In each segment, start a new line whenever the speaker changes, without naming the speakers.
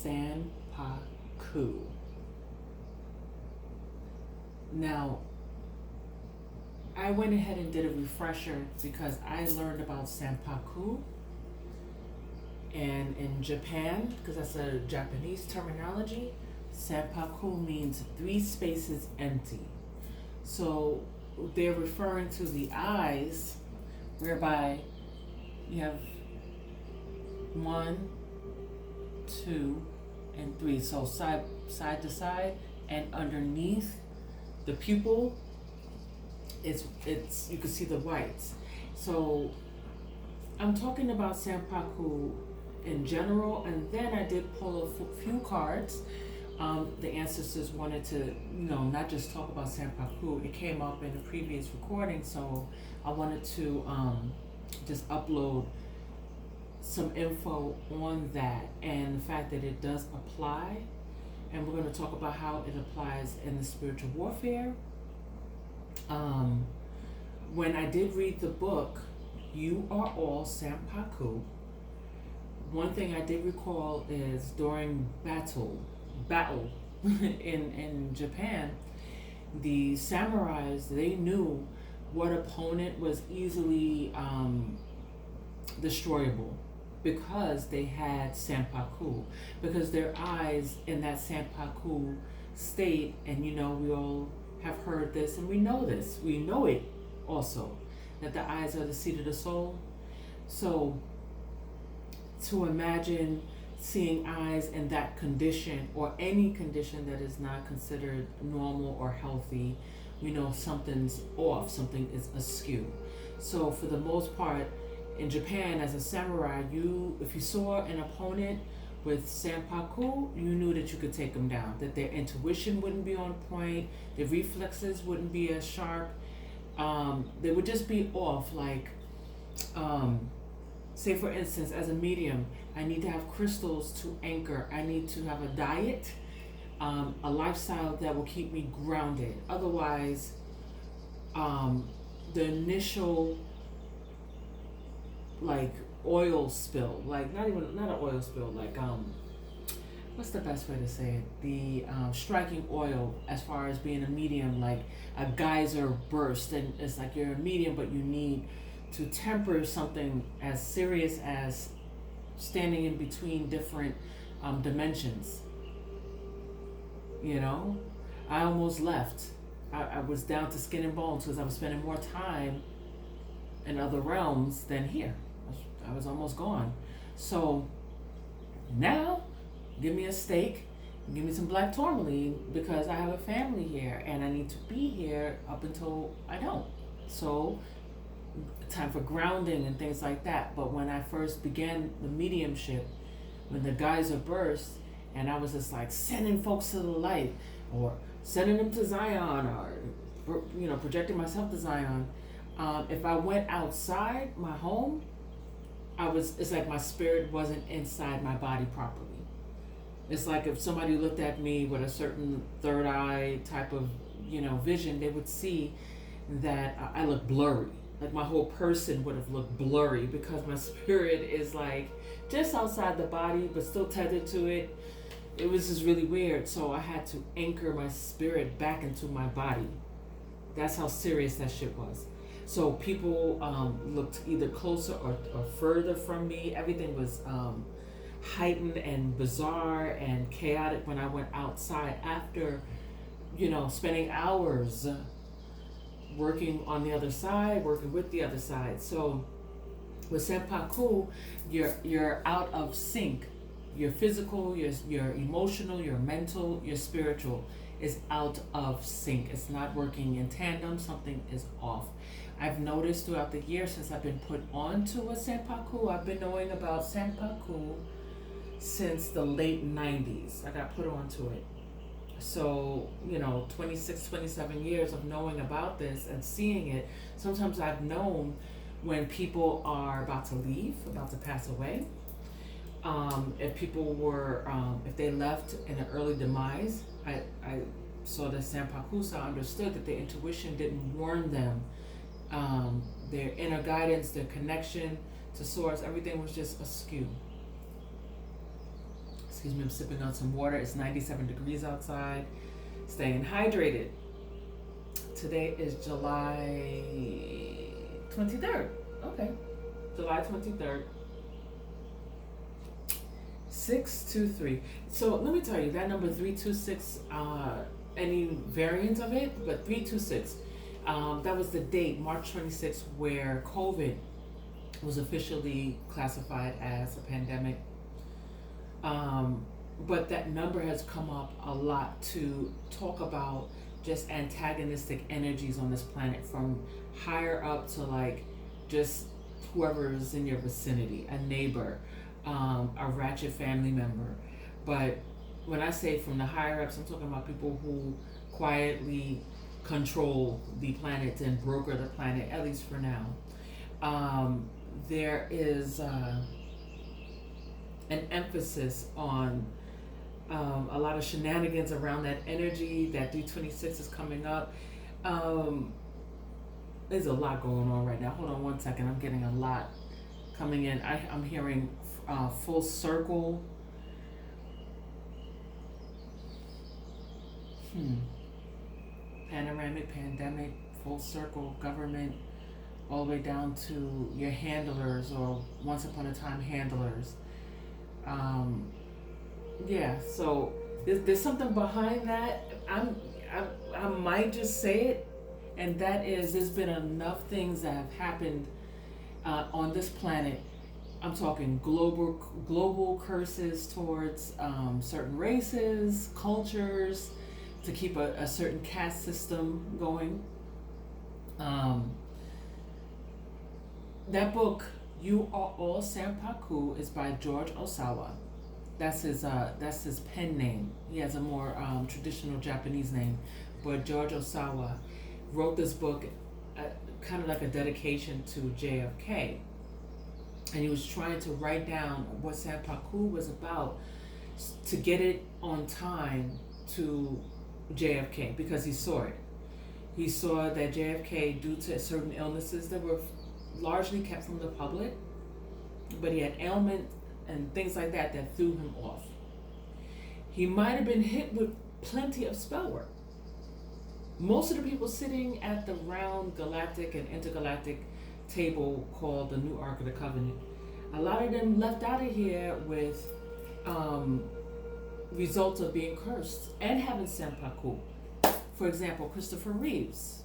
Sanpaku. Now, I went ahead and did a refresher because I learned about Sanpaku and in Japan, because that's a Japanese terminology, Sanpaku means three spaces empty. So they're referring to the eyes, whereby you have one, two, and three. So side to side, and underneath the pupil, it's you can see the whites. So I'm talking about Sanpaku in general, and then I did pull a few cards. The ancestors wanted to, not just talk about Sanpaku. It came up in a previous recording, so I wanted to just upload some info on that and the fact that it does apply. And we're going to talk about how it applies in the spiritual warfare. When I did read the book, You Are All Sanpaku, one thing I did recall is during battle in Japan, the samurais, they knew what opponent was easily destroyable because they had Sanpaku, because their eyes in that Sanpaku state, and we all have heard this and we know it also, that the eyes are the seat of the soul. So to imagine seeing eyes in that condition, or any condition that is not considered normal or healthy, something's off, something is askew. So for the most part, in Japan, as a samurai, if you saw an opponent with Sanpaku, you knew that you could take them down, that their intuition wouldn't be on point, their reflexes wouldn't be as sharp, they would just be off. Like, say for instance, as a medium, I need to have crystals to anchor. I need to have a diet, a lifestyle that will keep me grounded. Otherwise, the initial oil spill, not an oil spill, what's the best way to say it? The striking oil, as far as being a medium, like a geyser burst, and it's like you're a medium, but you need to temper something as serious as standing in between different dimensions. I almost left. I was down to skin and bones because I was spending more time in other realms than here. I was almost gone. So now, give me a steak, give me some black tourmaline, because I have a family here and I need to be here up until I don't. So time for grounding and things like that. But when I first began the mediumship, when the geyser burst, and I was just like sending folks to the light, or sending them to Zion, or projecting myself to Zion, if I went outside my home, it's like my spirit wasn't inside my body properly. It's like if somebody looked at me with a certain third eye type of vision, they would see that I look blurry. Like my whole person would have looked blurry, because my spirit is like just outside the body but still tethered to it. It was just really weird. So I had to anchor my spirit back into my body. That's how serious that shit was. So people looked either closer or further from me. Everything was heightened and bizarre and chaotic when I went outside after, spending hours working on the other side, working with the other side. So with Sanpaku, you're out of sync. Your physical, your emotional, your mental, your spiritual is out of sync. It's not working in tandem. Something is off. I've noticed throughout the years since I've been put onto a Sanpaku, I've been knowing about Sanpaku since the late 90s. I got put onto it. So, 26, 27 years of knowing about this and seeing it. Sometimes I've known when people are about to leave, about to pass away. If people were, if they left in an early demise, I saw the Sanpaku, so I understood that their intuition didn't warn them. Their inner guidance, their connection to source, everything was just askew. Excuse me, I'm sipping on some water. It's 97 degrees outside. Staying hydrated. Today is July 23rd. Okay. July 23rd. 623. So let me tell you, that number 326, any variant of it, but 326, that was the date, March 26th, where COVID was officially classified as a pandemic. But that number has come up a lot to talk about just antagonistic energies on this planet, from higher up to like just whoever is in your vicinity, a neighbor, a ratchet family member. But when I say from the higher ups, I'm talking about people who quietly control the planet and broker the planet, at least for now. There is an emphasis on a lot of shenanigans around that energy. That 326 is coming up. There's a lot going on right now. Hold on one second. I'm getting a lot coming in. I'm hearing full circle. Panoramic, pandemic, full circle, government, all the way down to your handlers or once upon a time handlers. Yeah, so there's something behind that. I might just say it, and that is, there's been enough things that have happened on this planet. I'm talking global curses towards certain races, cultures, to keep a certain caste system going. That book, You Are All Sanpaku, is by George Osawa. That's his pen name. He has a more traditional Japanese name, but George Osawa wrote this book kind of like a dedication to JFK. And he was trying to write down what Sanpaku was about to get it on time to JFK, because he saw it. He saw that JFK, due to certain illnesses that were largely kept from the public, but he had ailments and things like that that threw him off. He might have been hit with plenty of spell work. Most of the people sitting at the round galactic and intergalactic table called the New Ark of the Covenant, a lot of them left out of here with results of being cursed and having Sanpaku. For example, Christopher Reeves,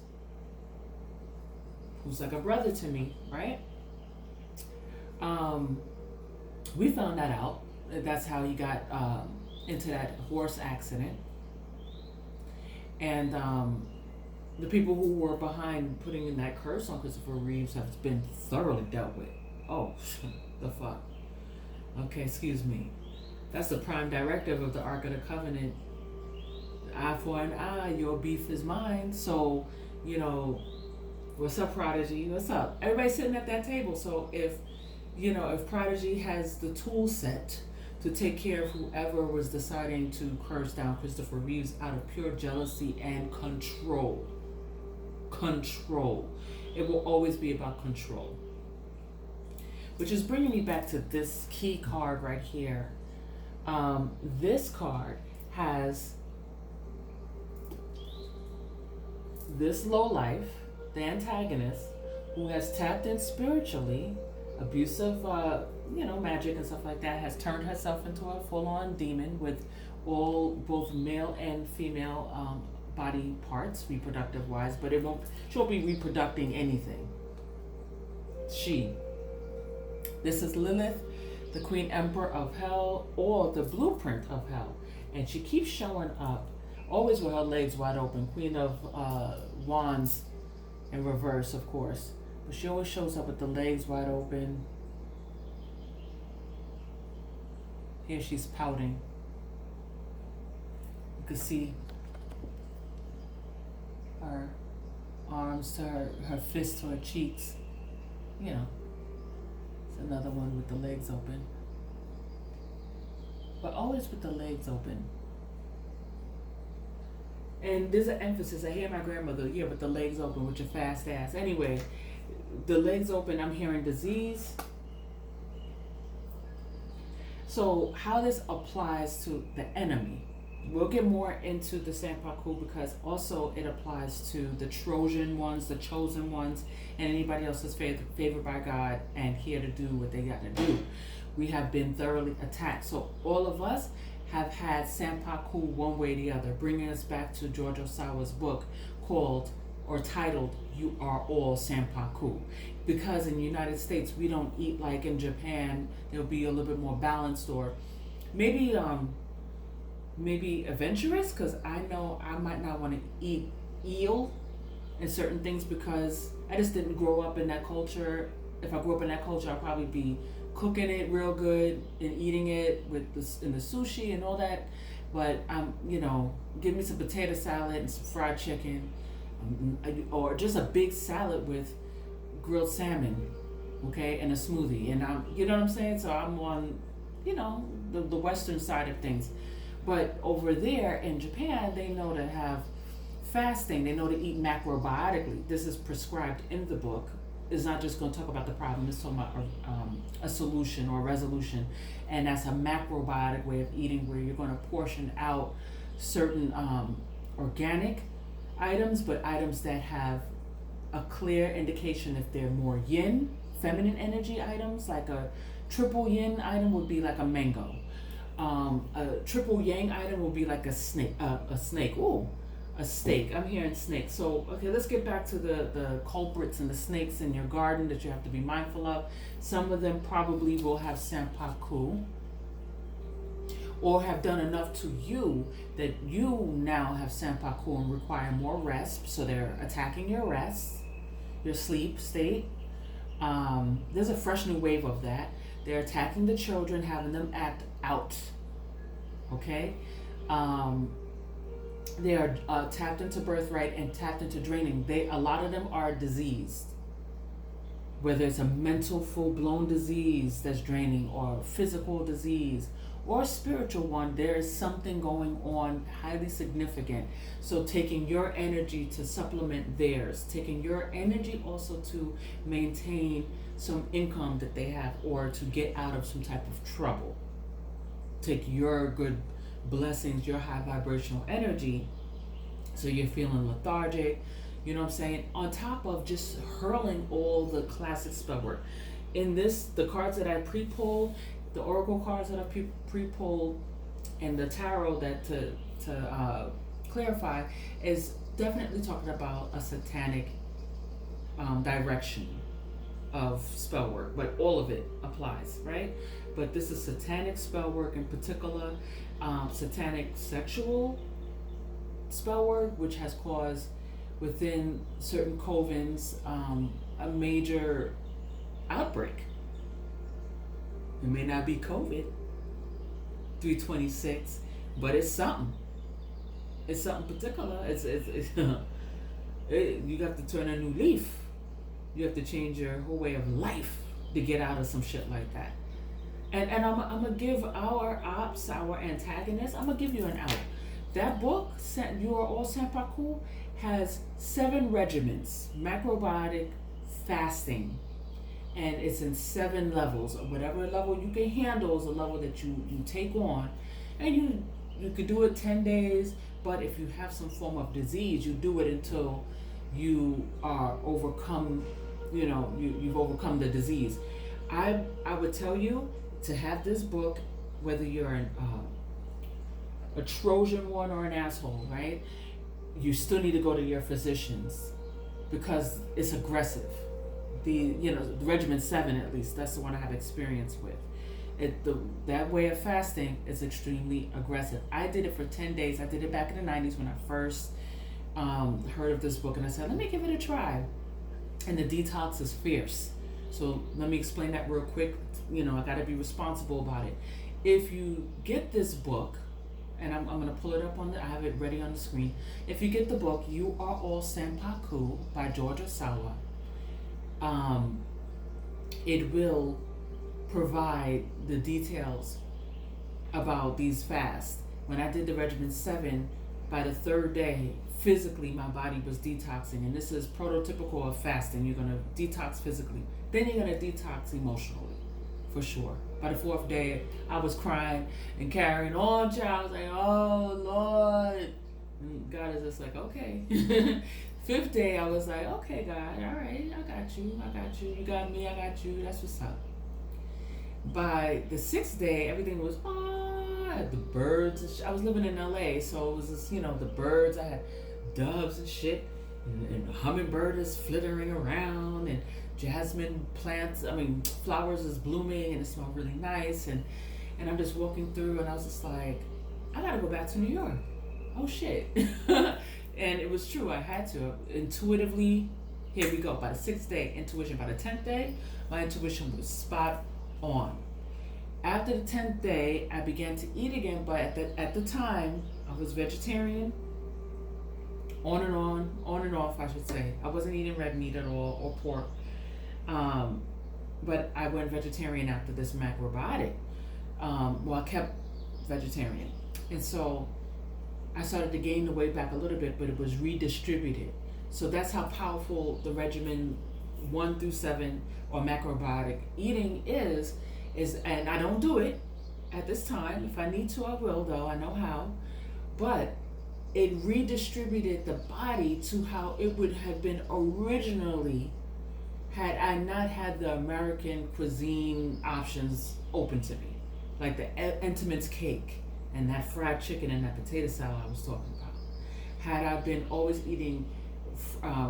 who's like a brother to me, right? We found that out. That's how he got into that horse accident. And the people who were behind putting in that curse on Christopher Reeves have been thoroughly dealt with. Oh, the fuck. Okay, excuse me. That's the prime directive of the Ark of the Covenant. Eye for an eye, your beef is mine. So, what's up, Prodigy? What's up? Everybody's sitting at that table. So if Prodigy has the tool set to take care of whoever was deciding to curse down Christopher Reeves out of pure jealousy and control. Control. It will always be about control. Which is bringing me back to this key card right here. This card has this lowlife, the antagonist, who has tapped in spiritually, abusive, magic and stuff like that, has turned herself into a full-on demon with both male and female body parts, reproductive-wise, but she won't be reproducing anything. This is Lilith, the Queen Emperor of Hell, or the blueprint of Hell, and she keeps showing up, always with her legs wide open, Queen of Wands in reverse, of course. But she always shows up with the legs wide open. Here she's pouting. You can see her arms to her fists to her cheeks. It's another one with the legs open. But always with the legs open. And there's an emphasis. I hear my grandmother, with the legs open with your fast ass. Anyway, the legs open, I'm hearing disease. So how this applies to the enemy. We'll get more into the Sanpaku because also it applies to the Trojan ones, the chosen ones, and anybody else that's favored by God and here to do what they got to do. We have been thoroughly attacked. So all of us have had Sanpaku one way or the other, bringing us back to George Osawa's book called or titled "You Are All Sanpaku." Because in the United States we don't eat like in Japan. There'll be a little bit more balanced, or maybe adventurous, because I know I might not want to eat eel and certain things because I just didn't grow up in that culture. If I grew up in that culture, I'd probably be cooking it real good and eating it with in the sushi and all that. But give me some potato salad and some fried chicken, or just a big salad with grilled salmon, okay, and a smoothie, and you know what I'm saying. So I'm on, the Western side of things. But over there in Japan, they know to have fasting. They know to eat macrobiotically. This is prescribed in the book. It's not just going to talk about the problem. It's talking about a solution or a resolution. And that's a macrobiotic way of eating, where you're going to portion out certain organic items, but items that have a clear indication if they're more yin, feminine energy items. Like a triple yin item would be like a mango. A triple yang item will be like a snake. A steak. I'm hearing snake. So, okay, let's get back to the culprits and the snakes in your garden that you have to be mindful of. Some of them probably will have Sanpaku, or have done enough to you that you now have Sanpaku and require more rest. So they're attacking your rest, your sleep state. There's a fresh new wave of that. They're attacking the children, having them act out. Okay? They are tapped into birthright and tapped into draining. A lot of them are diseased. Whether it's a mental full-blown disease that's draining, or physical disease, or a spiritual one, there is something going on highly significant. So taking your energy to supplement theirs, taking your energy also to maintain some income that they have, or to get out of some type of trouble. Take your good blessings, your high vibrational energy, so you're feeling lethargic, you know what I'm saying, on top of just hurling all the classic spell work. In this, the cards that I pre-pulled, the oracle cards that I pre-pulled, and the tarot that to clarify, is definitely talking about a satanic direction of spell work, but all of it applies, right? But this is satanic spell work in particular, satanic sexual spell work, which has caused within certain covens a major outbreak. It may not be COVID 326, but it's something. It's something particular. It's you have to turn a new leaf. You have to change your whole way of life to get out of some shit like that. And I'm gonna give our ops, our antagonists, I'm gonna give you an out. That book, You Are All Sanpaku, has 7 regimens, macrobiotic fasting, and it's in 7 levels. Whatever level you can handle is a level that you take on, and you could do it 10 days. But if you have some form of disease, you do it until you are overcome. You've overcome the disease. I would tell you to have this book, whether you're a Trojan one or an asshole, right? You still need to go to your physicians because it's aggressive. The regimen 7, at least, that's the one I have experience with. That way of fasting is extremely aggressive. I did it for 10 days. I did it back in the 90s when I first heard of this book, and I said, let me give it a try. And the detox is fierce. So let me explain that real quick. I got to be responsible about it. If you get this book, and I'm going to pull it up I have it ready on the screen. If you get the book, You Are All Sanpaku by George Osawa, it will provide the details about these fasts. When I did the regimen 7, by the 3rd day, physically my body was detoxing, and this is prototypical of fasting. You're going to detox physically, then you're going to detox emotionally, for sure. By the fourth day, I was crying and carrying on. I was like, oh Lord. And God is just like, okay. Fifth day, I was like, okay, God, all right, I got you. You got me, I got you. That's what's up. By the sixth day, everything was, the birds and I was living in LA, so it was just, the birds. I had doves and shit, and hummingbird is flittering around, and jasmine plants, flowers is blooming, and it smelled really nice, and I'm just walking through, and I was just like, I gotta go back to New York. Oh shit. And it was true, I had to. Intuitively, here we go. By the sixth day, intuition. By the 10th day, my intuition was spot on. After the 10th day, I began to eat again, but at the time, I was vegetarian, on and off, I should say. I wasn't eating red meat at all, or pork. But I went vegetarian after this macrobiotic. I kept vegetarian. And so I started to gain the weight back a little bit, but it was redistributed. So that's how powerful the regimen 1 through 7 or macrobiotic eating is, and I don't do it at this time. If I need to, I will, though. I know how. But it redistributed the body to how it would have been originally had I not had the American cuisine options open to me. Like the Entenmann's cake and that fried chicken and that potato salad I was talking about. Had I been always eating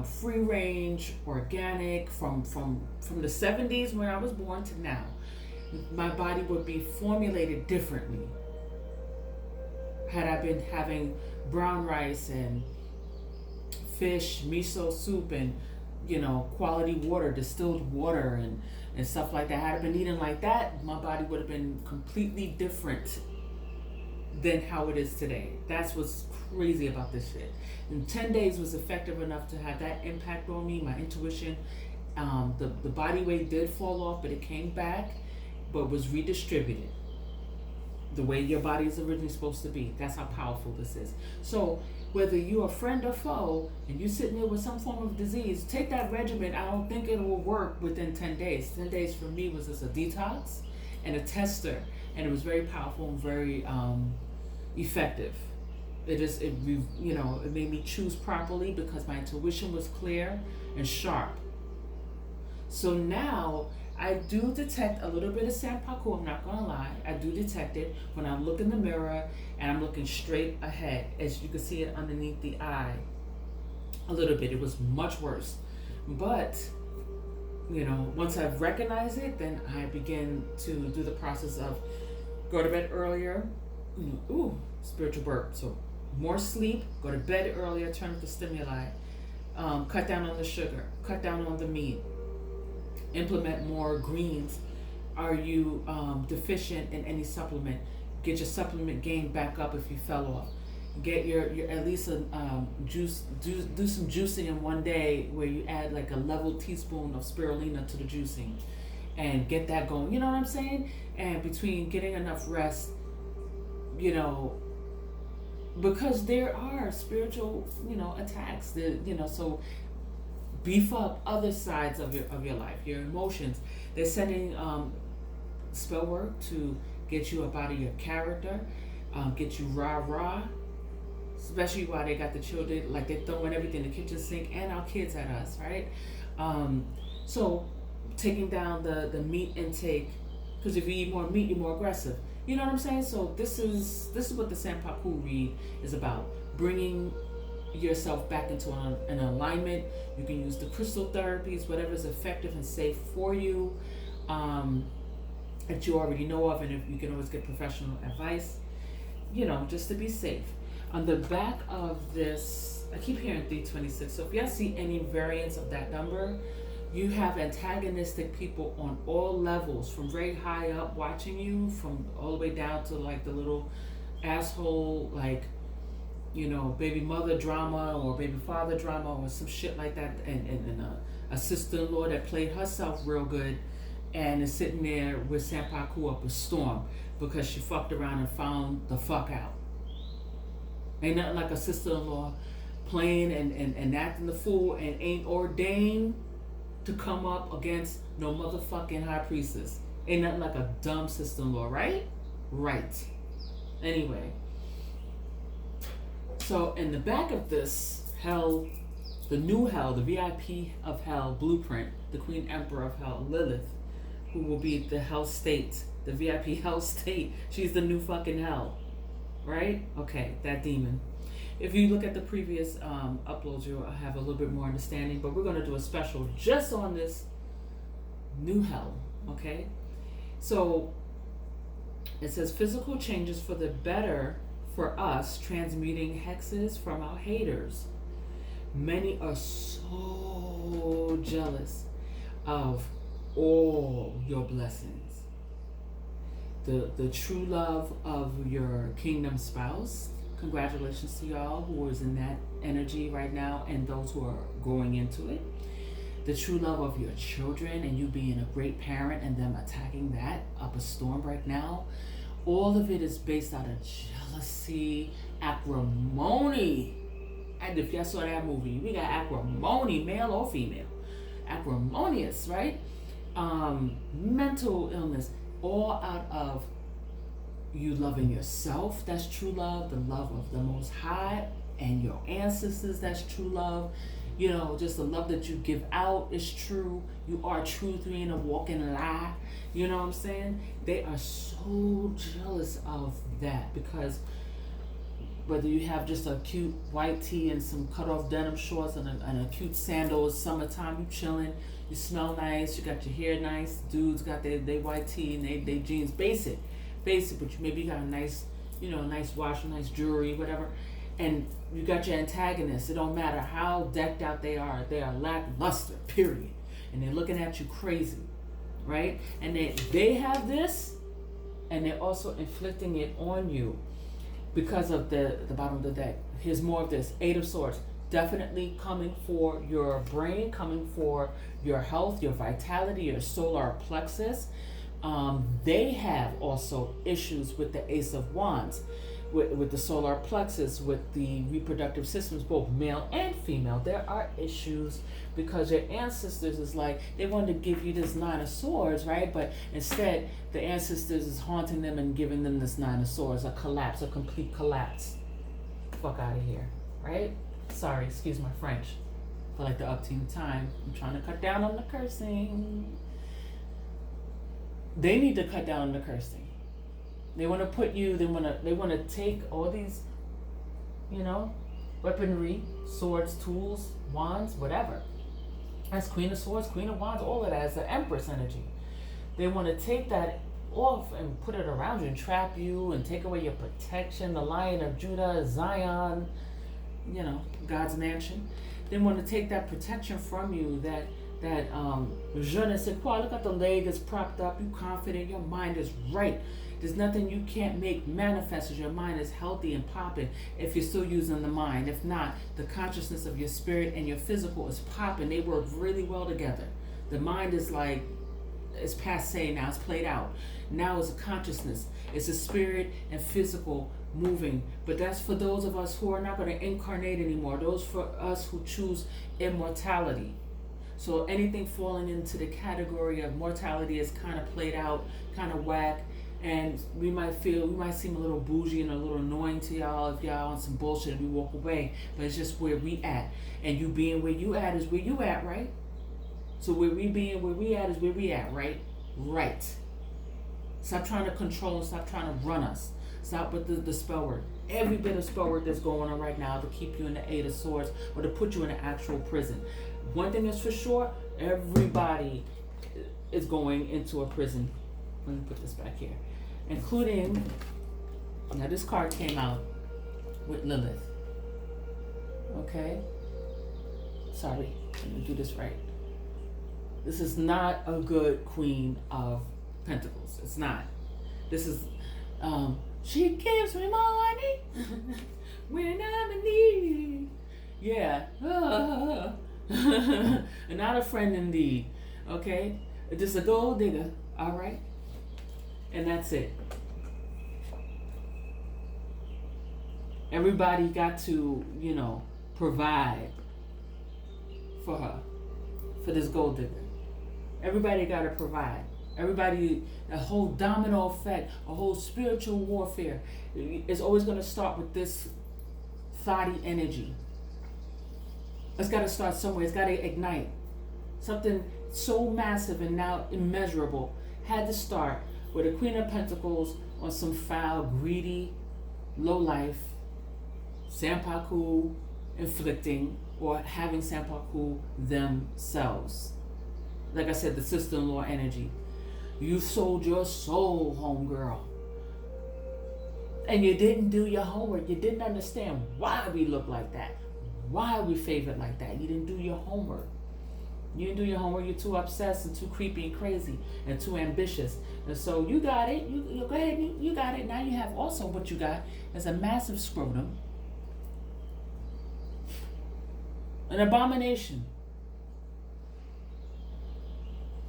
free range, organic, from the 70s when I was born to now, my body would be formulated differently. Had I been having brown rice and fish, miso soup, and quality water, distilled water, and stuff like that. Had I been eating like that, my body would have been completely different than how it is today. That's what's crazy about this shit. And 10 days was effective enough to have that impact on me, my intuition. The body weight did fall off, but it came back, but was redistributed the way your body is originally supposed to be. That's how powerful this is. So whether you're a friend or foe and you're sitting there with some form of disease, take that regimen. I don't think it will work within 10 days. 10 days for me was just a detox and a tester, and it was very powerful and very effective. It made me choose properly because my intuition was clear and sharp. So now I do detect a little bit of Sanpaku, I'm not gonna lie. I do detect it when I look in the mirror and I'm looking straight ahead. As you can see it underneath the eye. A little bit, it was much worse. But, once I've recognized it, then I begin to do the process of go to bed earlier. Spiritual burp. So more sleep, go to bed earlier, turn up the stimuli, cut down on the sugar, cut down on the meat, implement more greens. Are you deficient in any supplement? Get your supplement game back up if you fell off. Get your at least a juice. Do some juicing in one day where you add like a level teaspoon of spirulina to the juicing, and get that going. You know what I'm saying? And between getting enough rest, because there are spiritual attacks. So beef up other sides of your life, your emotions. They're sending spell work to get you up out of your character, get you rah-rah, especially while they got the children, like they're throwing everything in the kitchen sink and our kids at us, right? So taking down the meat intake, because if you eat more meat, you're more aggressive. You know what I'm saying? So this is what the Sanpaku read is about, bringing yourself back into an alignment. You can use the crystal therapies, whatever is effective and safe for you, that you already know of, and if you can always get professional advice, just to be safe. On the back of this, I keep hearing 326, so if y'all see any variants of that number, you have antagonistic people on all levels, from very high up watching you, from all the way down to like the little asshole, like, baby mother drama or baby father drama or some shit like that, and a sister-in-law that played herself real good and is sitting there with Sanpaku up a storm because she fucked around and found the fuck out. Ain't nothing like a sister-in-law playing and acting the fool and ain't ordained to come up against no motherfucking high priestess. Ain't nothing like a dumb sister-in-law, right? Right. Anyway, so in the back of this hell, the new hell, the VIP of hell blueprint, the Queen Emperor of hell, Lilith, who will be the hell state, the VIP hell state. She's the new fucking hell, right? Okay, that demon. If you look at the previous uploads, you'll have a little bit more understanding, but we're going to do a special just on this new hell, okay? So it says physical changes for the better for us, transmuting hexes from our haters. Many are so jealous of all your blessings. The true love of your kingdom spouse. Congratulations to y'all who is in that energy right now and those who are going into it. The true love of your children and you being a great parent and them attacking that up a storm right now. All of it is based out of jealousy, acrimony. And if y'all saw that movie, we got acrimony, male or female. Acrimonious, right? Mental illness, all out of you loving yourself, that's true love, the love of the Most High, and your ancestors, that's true love. You know, just the love that you give out is true. You are truth, you ain't a walking lie. You know what I'm saying? They are so jealous of that because whether you have just a cute white tee and some cut off denim shorts and a cute sandals, summertime, you chilling, you smell nice, you got your hair nice, dudes got their white tee and they jeans, basic, but maybe you got a nice, nice watch, nice jewelry, whatever, and you got your antagonists. It don't matter how decked out they are lackluster, period, and they're looking at you crazy, right? And they have this, and they're also inflicting it on you because of the bottom of the deck. Here's more of this. Eight of Swords. Definitely coming for your brain, coming for your health, your vitality, your solar plexus. They have also issues with the Ace of Wands, with the solar plexus, with the reproductive systems, both male and female. There are issues because your ancestors is like, they wanted to give you this Nine of Swords, right? But instead, the ancestors is haunting them and giving them this Nine of Swords, a collapse, a complete collapse. Fuck out of here, right? Sorry, excuse my French. For like the upteen time. I'm trying to cut down on the cursing. They need to cut down on the cursing. They want to put you, they want to take all these, weaponry, swords, tools, wands, whatever. That's Queen of Swords, Queen of Wands, all of that is the Empress energy. They want to take that off and put it around you and trap you and take away your protection. The Lion of Judah, Zion, God's mansion. They want to take that protection from you, that je ne sais quoi. Look at the leg is propped up, you confident, your mind is right. There's nothing you can't make manifest as your mind is healthy and popping if you're still using the mind. If not, the consciousness of your spirit and your physical is popping. They work really well together. The mind is like, it's passe now, it's played out. Now it's a consciousness. It's a spirit and physical moving. But that's for those of us who are not going to incarnate anymore. Those for us who choose immortality. So anything falling into the category of mortality is kind of played out, kind of whack. And we might seem a little bougie and a little annoying to y'all if y'all on some bullshit and we walk away. But it's just where we at. And you being where you at is where you at, right? So where we being where we at is where we at, right? Right. Stop trying to control and stop trying to run us. Stop with the spell word. Every bit of spell word that's going on right now to keep you in the Eight of Swords or to put you in an actual prison. One thing is for sure, everybody is going into a prison. Let me put this back here. Including, now this card came out with Lilith. Okay? Sorry, let me do this right. This is not a good Queen of Pentacles. It's not. This is, she gives me money when I'm in need. Yeah. Not a friend indeed. Okay? Just a gold digger. All right? And that's it. Everybody got to, provide for her, for this gold digger. Everybody got to provide. Everybody, a whole domino effect, a whole spiritual warfare is always going to start with this thoughty energy. It's got to start somewhere. It's got to ignite. Something so massive and now immeasurable had to start with a Queen of Pentacles on some foul, greedy, low life, Sanpaku inflicting or having Sanpaku themselves. Like I said, the sister-in-law energy. You sold your soul, homegirl. And you didn't do your homework. You didn't understand why we look like that. Why we favored like that. You didn't do your homework. You didn't do your homework. You're too obsessed and too creepy and crazy and too ambitious. And so you got it. You go ahead. You got it. Now you have also what you got is a massive scrotum. An abomination.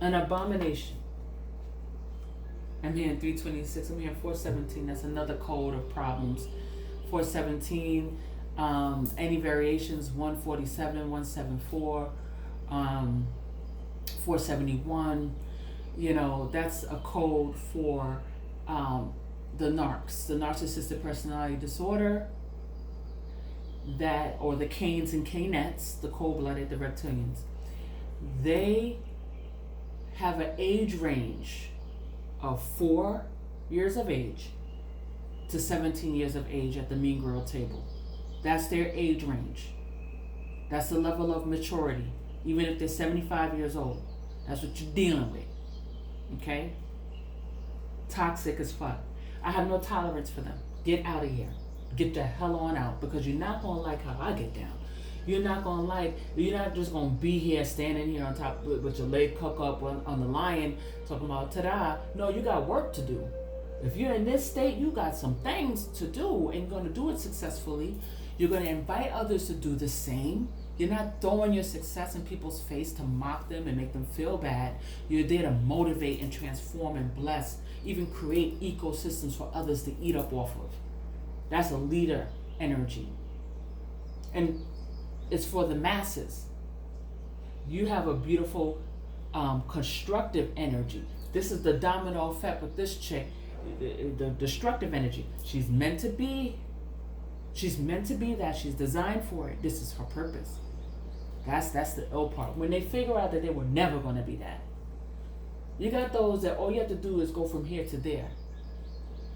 An abomination. I'm hearing 326. I'm hearing 417. That's another code of problems. 417. Any variations? 147, 174, 471. You know, that's a code for the narcs, the narcissistic personality disorder. That, or the Canes and Canettes, the cold-blooded, the reptilians. They have an age range of 4 years of age to 17 years of age at the Mean Girl table. That's their age range. That's the level of maturity. Even if they're 75 years old, that's what you're dealing with. Okay? Toxic as fuck. I have no tolerance for them. Get out of here. Get the hell on out, because you're not going to like how I get down. You're not just going to be here, standing here on top with your leg cocked up on the lion, talking about ta-da. No, you got work to do. If you're in this state, you got some things to do, and you're going to do it successfully. You're going to invite others to do the same. You're not throwing your success in people's face to mock them and make them feel bad. You're there to motivate and transform and bless, even create ecosystems for others to eat up off of. That's a leader energy. And it's for the masses. You have a beautiful constructive energy. This is the domino effect with this chick, the destructive energy. She's meant to be that. She's designed for it. This is her purpose. That's the ill part. When they figure out that they were never going to be that. You got those that all you have to do is go from here to there.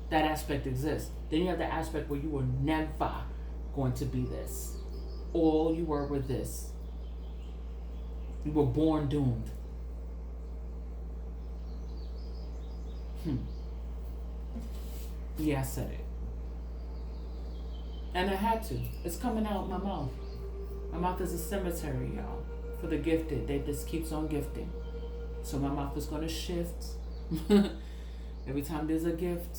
That aspect exists. Then you have the aspect where you were never going to be this. All you were this. You were born doomed. Yeah, I said it. And I had to. It's coming out my mouth. My mouth is a cemetery, y'all. For the gifted. They just keeps on gifting. So my mouth is going to shift. Every time there's a gift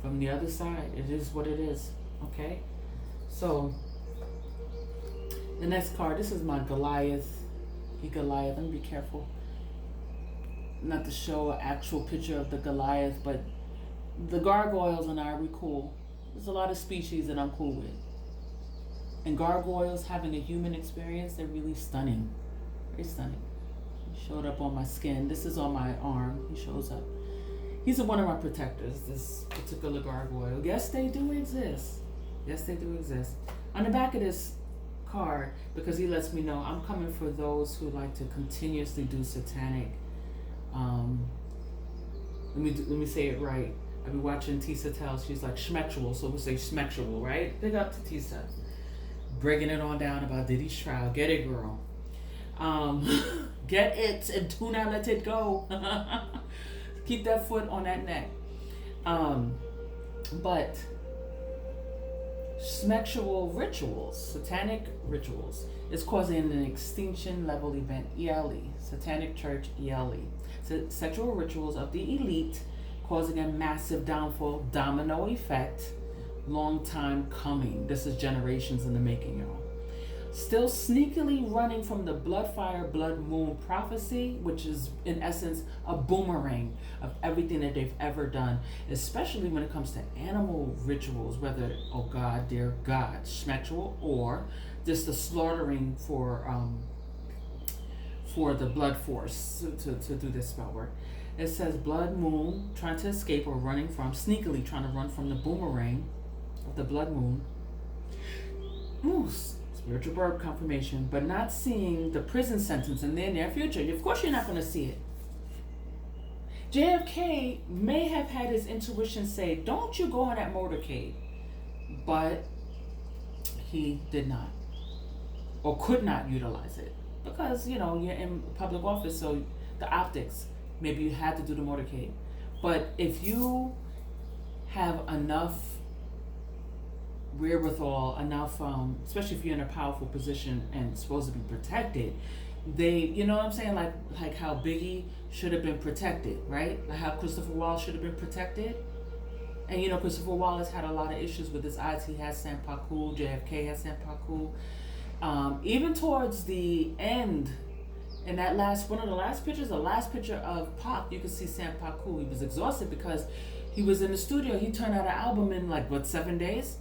from the other side, it is what it is. Okay? So, the next card, this is my Goliath. Goliath, let me be careful not to show an actual picture of the Goliath, but the gargoyles and I are cool. There's a lot of species that I'm cool with. And gargoyles having a human experience, they're really stunning. Very stunning. He showed up on my skin. This is on my arm. He shows up. He's one of my protectors, this particular gargoyle. Yes, they do exist. Yes, they do exist. On the back of this card, because he lets me know I'm coming for those who like to continuously do satanic. Let me say it right. I've been watching Tisa tell. She's like schmexual, so we'll say schmexual, right? Big up to Tisa. Breaking it on down about Diddy's trial. Get it, girl. Get it and do not let it go. Keep that foot on that neck. But schmexual rituals, satanic rituals, is causing an extinction level event, ELE, Satanic Church ELE. Sexual rituals of the elite causing a massive downfall, domino effect, long time coming. This is generations in the making, y'all. Still sneakily running from the blood fire, blood moon prophecy, which is in essence a boomerang of everything that they've ever done, especially when it comes to animal rituals, whether, oh God, dear God, schmexual, or just the slaughtering for the blood force to do this spell work. It says blood moon trying to escape or running from, sneakily trying to run from the boomerang of the blood moon. Moose, spiritual bird confirmation, but not seeing the prison sentence in their near future. Of course you're not going to see it. JFK may have had his intuition say, don't you go on that motorcade. But he did not. Or could not utilize it. Because, you're in public office, so the optics, maybe you had to do the motorcade. But if you have enough wherewithal, enough, especially if you're in a powerful position and supposed to be protected, they, you know what I'm saying? Like how Biggie should have been protected, right? Like how Christopher Wallace should have been protected. And Christopher Wallace had a lot of issues with his eyes. He has Sanpaku, JFK has Sanpaku. Even towards the end, in that one of the last pictures, the last picture of Pac, you can see Sanpaku. He was exhausted because he was in the studio. He turned out an album in 7 days?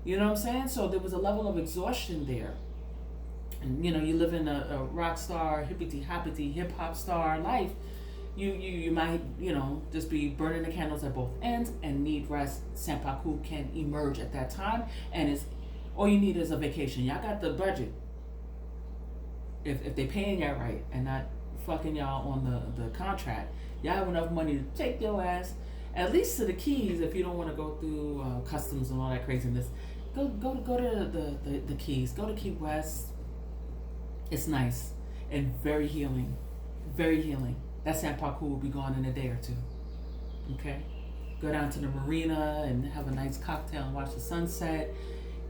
You know what I'm saying? So there was a level of exhaustion there. And you live in a rock star, hippity-hoppity, hip-hop star life, you might, just be burning the candles at both ends and need rest. Sanpaku can emerge at that time, and all you need is a vacation. Y'all got the budget. If they paying y'all right and not fucking y'all on the contract, y'all have enough money to take your ass at least to the Keys if you don't want to go through customs and all that craziness. Go to the Keys. Go to Key West. It's nice and very healing. Very healing. That Sanpaku will be gone in a day or two. Okay? Go down to the marina and have a nice cocktail and watch the sunset.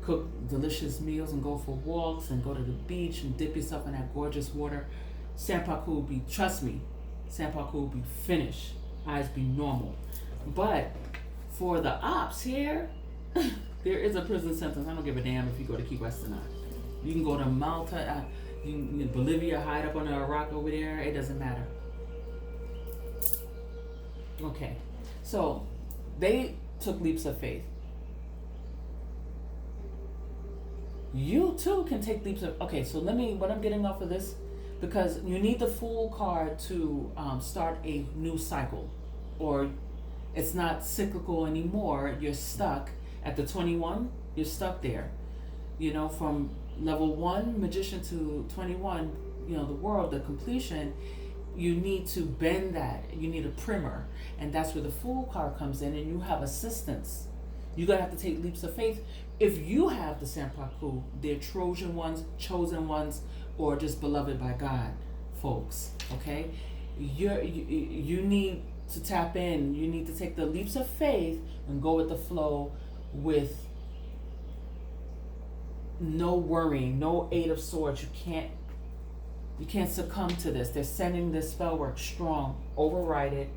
Cook delicious meals and go for walks and go to the beach and dip yourself in that gorgeous water. Sanpaku will be, trust me, Sanpaku will be finished. Eyes be normal. But for the ops here, there is a prison sentence. I don't give a damn if you go to Key West or not. You can go to Malta, Bolivia, hide up under a rock over there. It doesn't matter. Okay, so they took leaps of faith. You too can take leaps of. Okay, so what I'm getting off of this, because you need the Fool card to start a new cycle, or it's not cyclical anymore. You're stuck at the 21. You're stuck there. From level 1 magician to 21. The world, the completion. You need to bend that. You need a primer, and that's where the Fool card comes in, and you have assistance. You're gonna have to take leaps of faith. If you have the Sanpaku, they're Trojan ones, chosen ones, or just beloved by God, folks. Okay, you need to tap in. You need to take the leaps of faith and go with the flow, with no worrying, no 8 of Swords. You can't succumb to this. They're sending this spell work strong. Override it.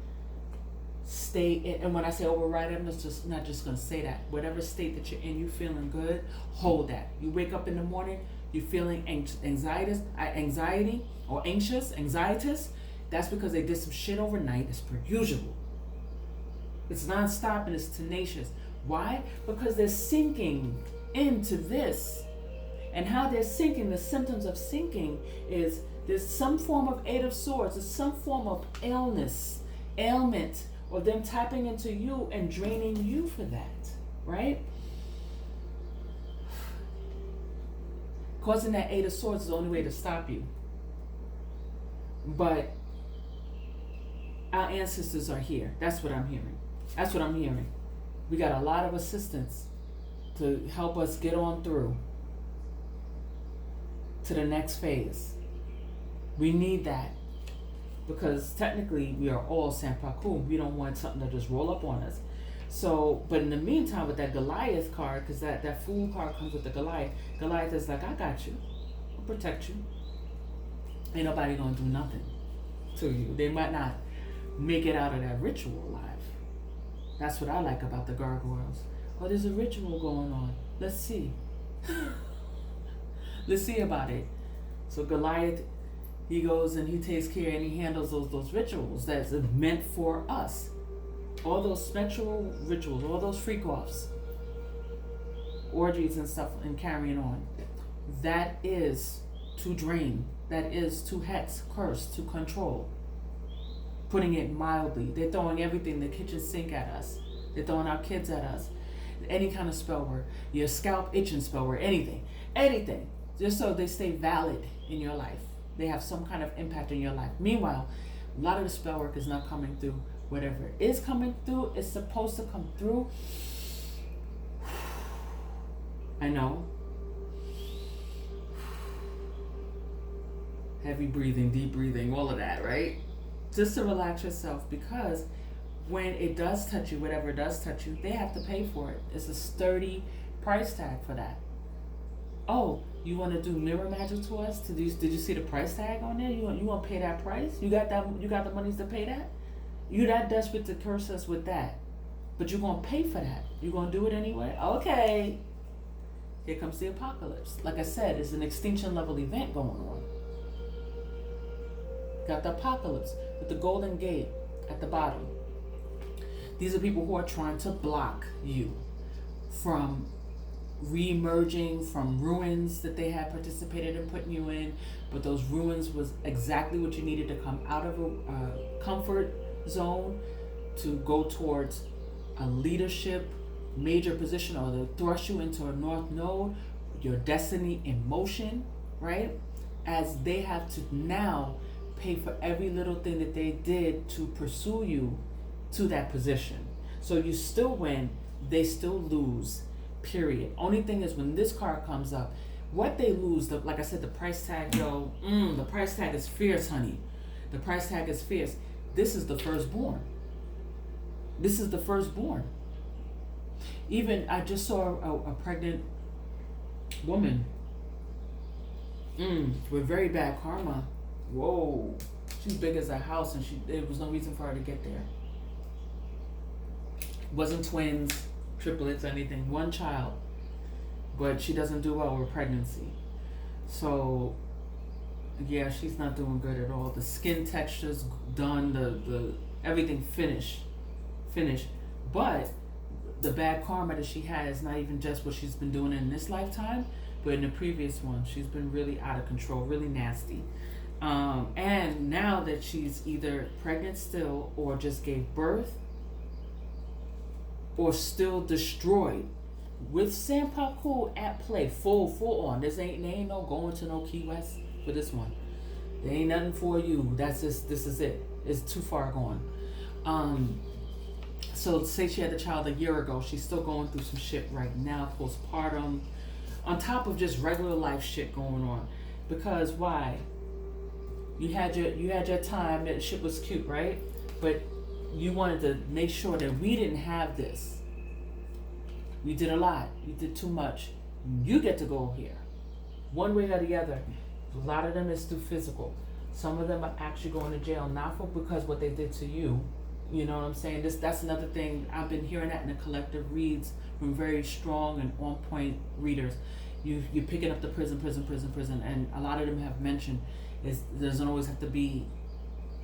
Stay in, and when I say override it, I'm not just going to say that. Whatever state that you're in, you feeling good, hold that. You wake up in the morning, you're feeling anxiety or anxietous. That's because they did some shit overnight. It's per usual. It's non-stop and it's tenacious. Why? Because they're sinking into this. And how they're sinking, the symptoms of sinking is there's some form of 8 of Swords, there's some form of ailment, or them tapping into you and draining you for that, right? Causing that 8 of Swords is the only way to stop you. But our ancestors are here. That's what I'm hearing. We got a lot of assistance to help us get on through to the next phase. We need that, because technically we are all Sanpaku. We don't want something to just roll up on us. So, but in the meantime, with that Goliath card, because that Fool card comes with the Goliath. Goliath is like, I got you. I'll protect you. Ain't nobody gonna do nothing to you. They might not make it out of that ritual alive. That's what I like about the gargoyles. Oh, there's a ritual going on. Let's see. Let's see about it. So Goliath, he goes and he takes care and he handles those rituals that's meant for us. All those spiritual rituals, all those freak-offs, orgies and stuff and carrying on. That is to drain. That is to hex, curse, to control. putting it mildly. They're throwing everything, the kitchen sink at us. They're throwing our kids at us. Any kind of spell word, your scalp itching spell word, anything, just so they stay valid in your life. They have some kind of impact in your life. Meanwhile, a lot of the spell work is not coming through. Whatever is coming through is supposed to come through. I know. Heavy breathing, deep breathing, all of that, right? Just to relax yourself, because when it does touch you, whatever does touch you, they have to pay for it. It's a sturdy price tag for that. Oh, you want to do mirror magic to us? Did you see the price tag on there? You want to pay that price? You got that? You got the monies to pay that? You that desperate to curse us with that, but you're gonna pay for that. You're gonna do it anyway? Okay. Here comes the apocalypse. Like I said, it's an extinction level event going on. Got the apocalypse with the golden gate at the bottom. These are people who are trying to block you from re-emerging from ruins that they had participated in putting you in, but those ruins was exactly what you needed to come out of a comfort zone to go towards a leadership major position, or to thrust you into a north node, your destiny in motion, right? As they have to now pay for every little thing that they did to pursue you to that position. So you still win, they still lose, period. Only thing is, when this card comes up, what they lose, like I said, the price tag, the price tag is fierce, honey. The price tag is fierce. This is the firstborn. This is the firstborn. Even I just saw a pregnant woman with very bad karma. Whoa, she's big as a house, and there was no reason for her to get there. Wasn't twins, triplets, anything. One child, but she doesn't do well with pregnancy. So yeah, she's not doing good at all. The skin texture's done, the everything finished. But the bad karma that she has is not even just what she's been doing in this lifetime, but in the previous one, she's been really out of control, really nasty. And now that she's either pregnant still, or just gave birth, or still destroyed, with Sanpaku at play, full on. There ain't no going to no Key West for this one. There ain't nothing for you. This is it. It's too far gone. So say she had a child a year ago, she's still going through some shit right now, postpartum, on top of just regular life shit going on. Because why? You had your time, that shit was cute, right? But you wanted to make sure that we didn't have this. You did a lot. You did too much. You get to go here. One way or the other. A lot of them is through physical. Some of them are actually going to jail, not for because what they did to you. You know what I'm saying? That's another thing. I've been hearing that in the collective reads from very strong and on point readers. You're picking up the prison, and a lot of them have mentioned there doesn't always have to be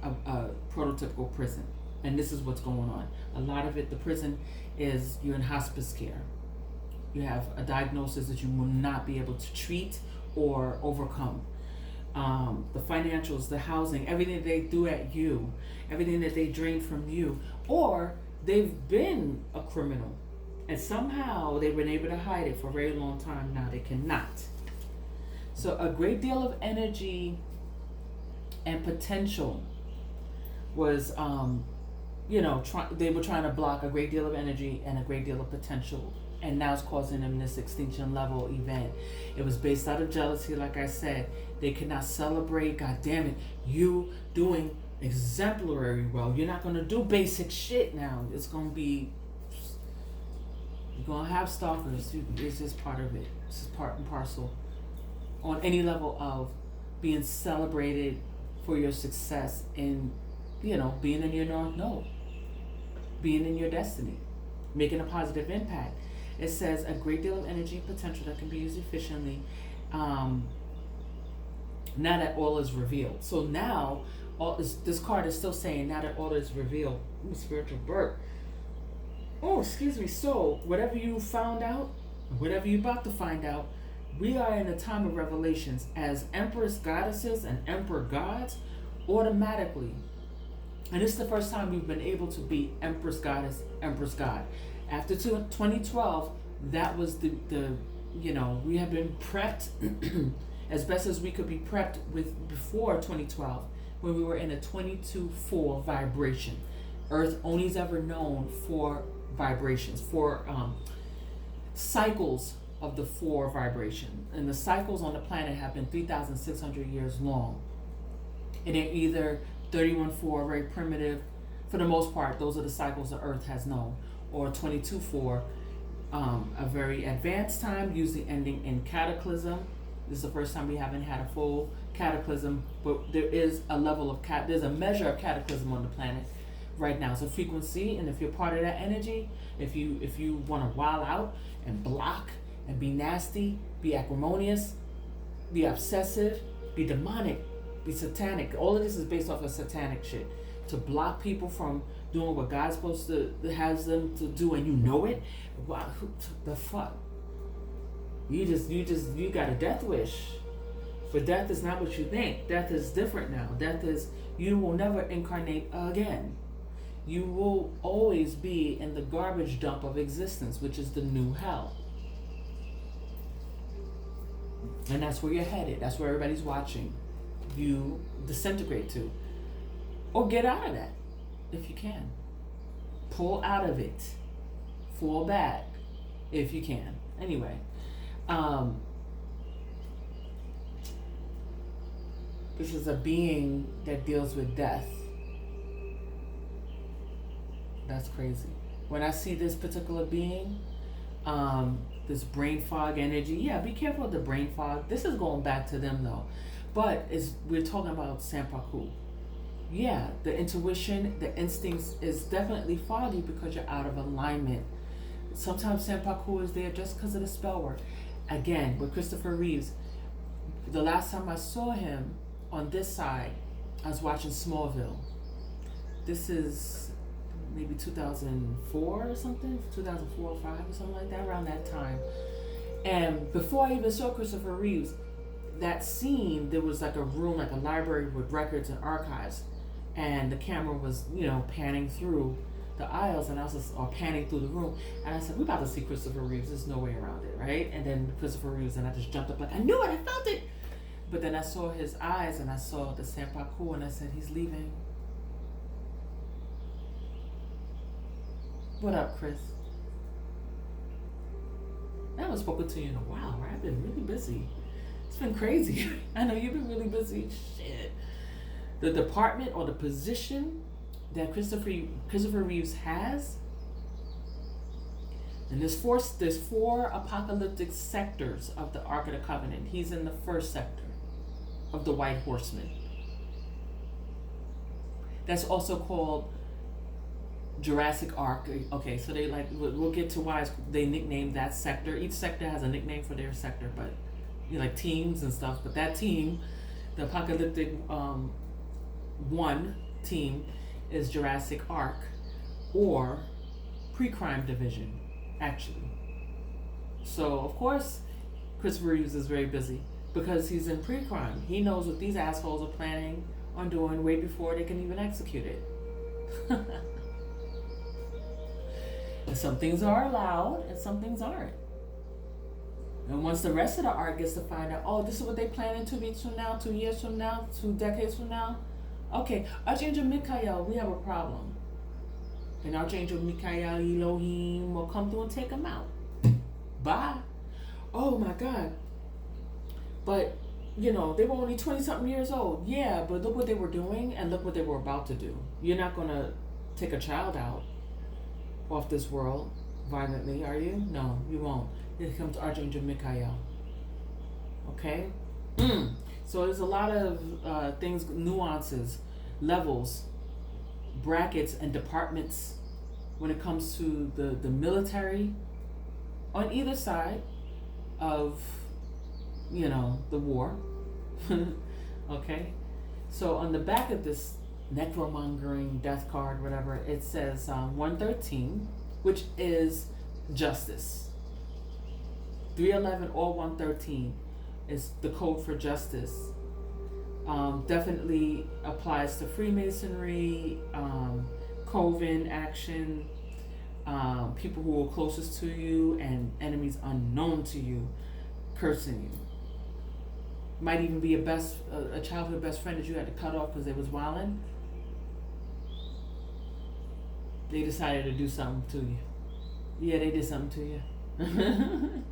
a prototypical prison. And this is what's going on. A lot of it, the prison is you're in hospice care. You have a diagnosis that you will not be able to treat or overcome. The financials, the housing, everything they do at you, everything that they drain from you, or they've been a criminal and somehow they've been able to hide it for a very long time. Now they cannot. So a great deal of energy and potential was, they were trying to block a great deal of energy and a great deal of potential. And now it's causing them this extinction level event. It was based out of jealousy, like I said. They could not celebrate, God damn it, you doing exemplary well. You're not going to do basic shit now. It's going to be, you're going to have stalkers. It's just part of it. It's just part and parcel. On any level of being celebrated for your success in, being in your north node. Being in your destiny. Making a positive impact. It says a great deal of energy and potential that can be used efficiently. Now that all is revealed. So now, this card is still saying, now that all is revealed. Ooh, spiritual birth. Oh, excuse me. So, whatever you found out, whatever you're about to find out, we are in a time of revelations. As empress goddesses and emperor gods, automatically, And this is the first time we've been able to be Empress Goddess, Empress God. After 2012, that was the we have been prepped as best as we could be prepped with before 2012, when we were in a 22-4 vibration. Earth only's ever known for vibrations, for cycles of the 4 vibration. And the cycles on the planet have been 3,600 years long. And they're either 31-4, very primitive, for the most part, those are the cycles the Earth has known, or 22-4, a very advanced time, usually ending in cataclysm. This is the first time we haven't had a full cataclysm, but there is a level of there's a measure of cataclysm on the planet right now. It's a frequency, and if you're part of that energy, if you want to wild out and block and be nasty, be acrimonious, be obsessive, be demonic, be satanic. All of this is based off of satanic shit. To block people from doing what God's supposed to has them to do, and you know it. Wow, the fuck? You got a death wish. But death is not what you think. Death is different now. Death is, you will never incarnate again. You will always be in the garbage dump of existence, which is the new hell. And that's where you're headed. That's where everybody's watching you disintegrate to. Or get out of that if you can. Pull out of it. Fall back if you can. Anyway. This is a being that deals with death. That's crazy. When I see this particular being, this brain fog energy, yeah, be careful with the brain fog. This is going back to them though. But we're talking about Sanpaku. Yeah, the intuition, the instincts is definitely foggy because you're out of alignment. Sometimes Sanpaku is there just because of the spell work. Again, with Christopher Reeves, the last time I saw him on this side, I was watching Smallville. This is maybe 2004 or something, 2004 or 5 or something like that, around that time. And before I even saw Christopher Reeves, that scene, there was like a room, like a library with records and archives, and the camera was, panning through the aisles, and I was just, or panning through the room, and I said, we're about to see Christopher Reeves, there's no way around it, right? And then Christopher Reeves, and I just jumped up like, I knew it, I felt it! But then I saw his eyes, and I saw the Sanpaku, and I said, he's leaving. What up, Chris? I haven't spoken to you in a while, right? I've been really busy. It's been crazy. I know you've been really busy. Shit. The department or the position that Christopher Reeves has, and there's four apocalyptic sectors of the Ark of the Covenant. He's in the first sector of the White Horseman. That's also called Jurassic Ark. Okay, so they we'll get to why they nicknamed that sector. Each sector has a nickname for their sector, but like teams and stuff. But that team, the apocalyptic one team, is Jurassic Ark, or Pre-Crime Division, actually. So of course, Christopher Reeves is very busy because he's in pre-crime. He knows what these assholes are planning on doing way before they can even execute it. And some things are allowed and some things aren't. And once the rest of the art gets to find out, oh, this is what they planning 2 weeks from now, 2 years from now, 2 decades from now. Okay, Archangel Michael, we have a problem. And Archangel Michael, Elohim, will come through and take them out. Bye. Oh my God. But, they were only 20-something years old. Yeah, but look what they were doing and look what they were about to do. You're not going to take a child out off this world violently, are you? No, you won't. Here comes Archangel Michael. Okay? So there's a lot of things, nuances, levels, brackets, and departments when it comes to the military on either side of, the war. Okay? So on the back of this necromongering death card, whatever, it says 113, which is justice. 311 or 113 is the code for justice. Definitely applies to Freemasonry, coven action, people who are closest to you, and enemies unknown to you cursing you. Might even be a childhood best friend that you had to cut off because they was wilding. They decided to do something to you. Yeah, they did something to you.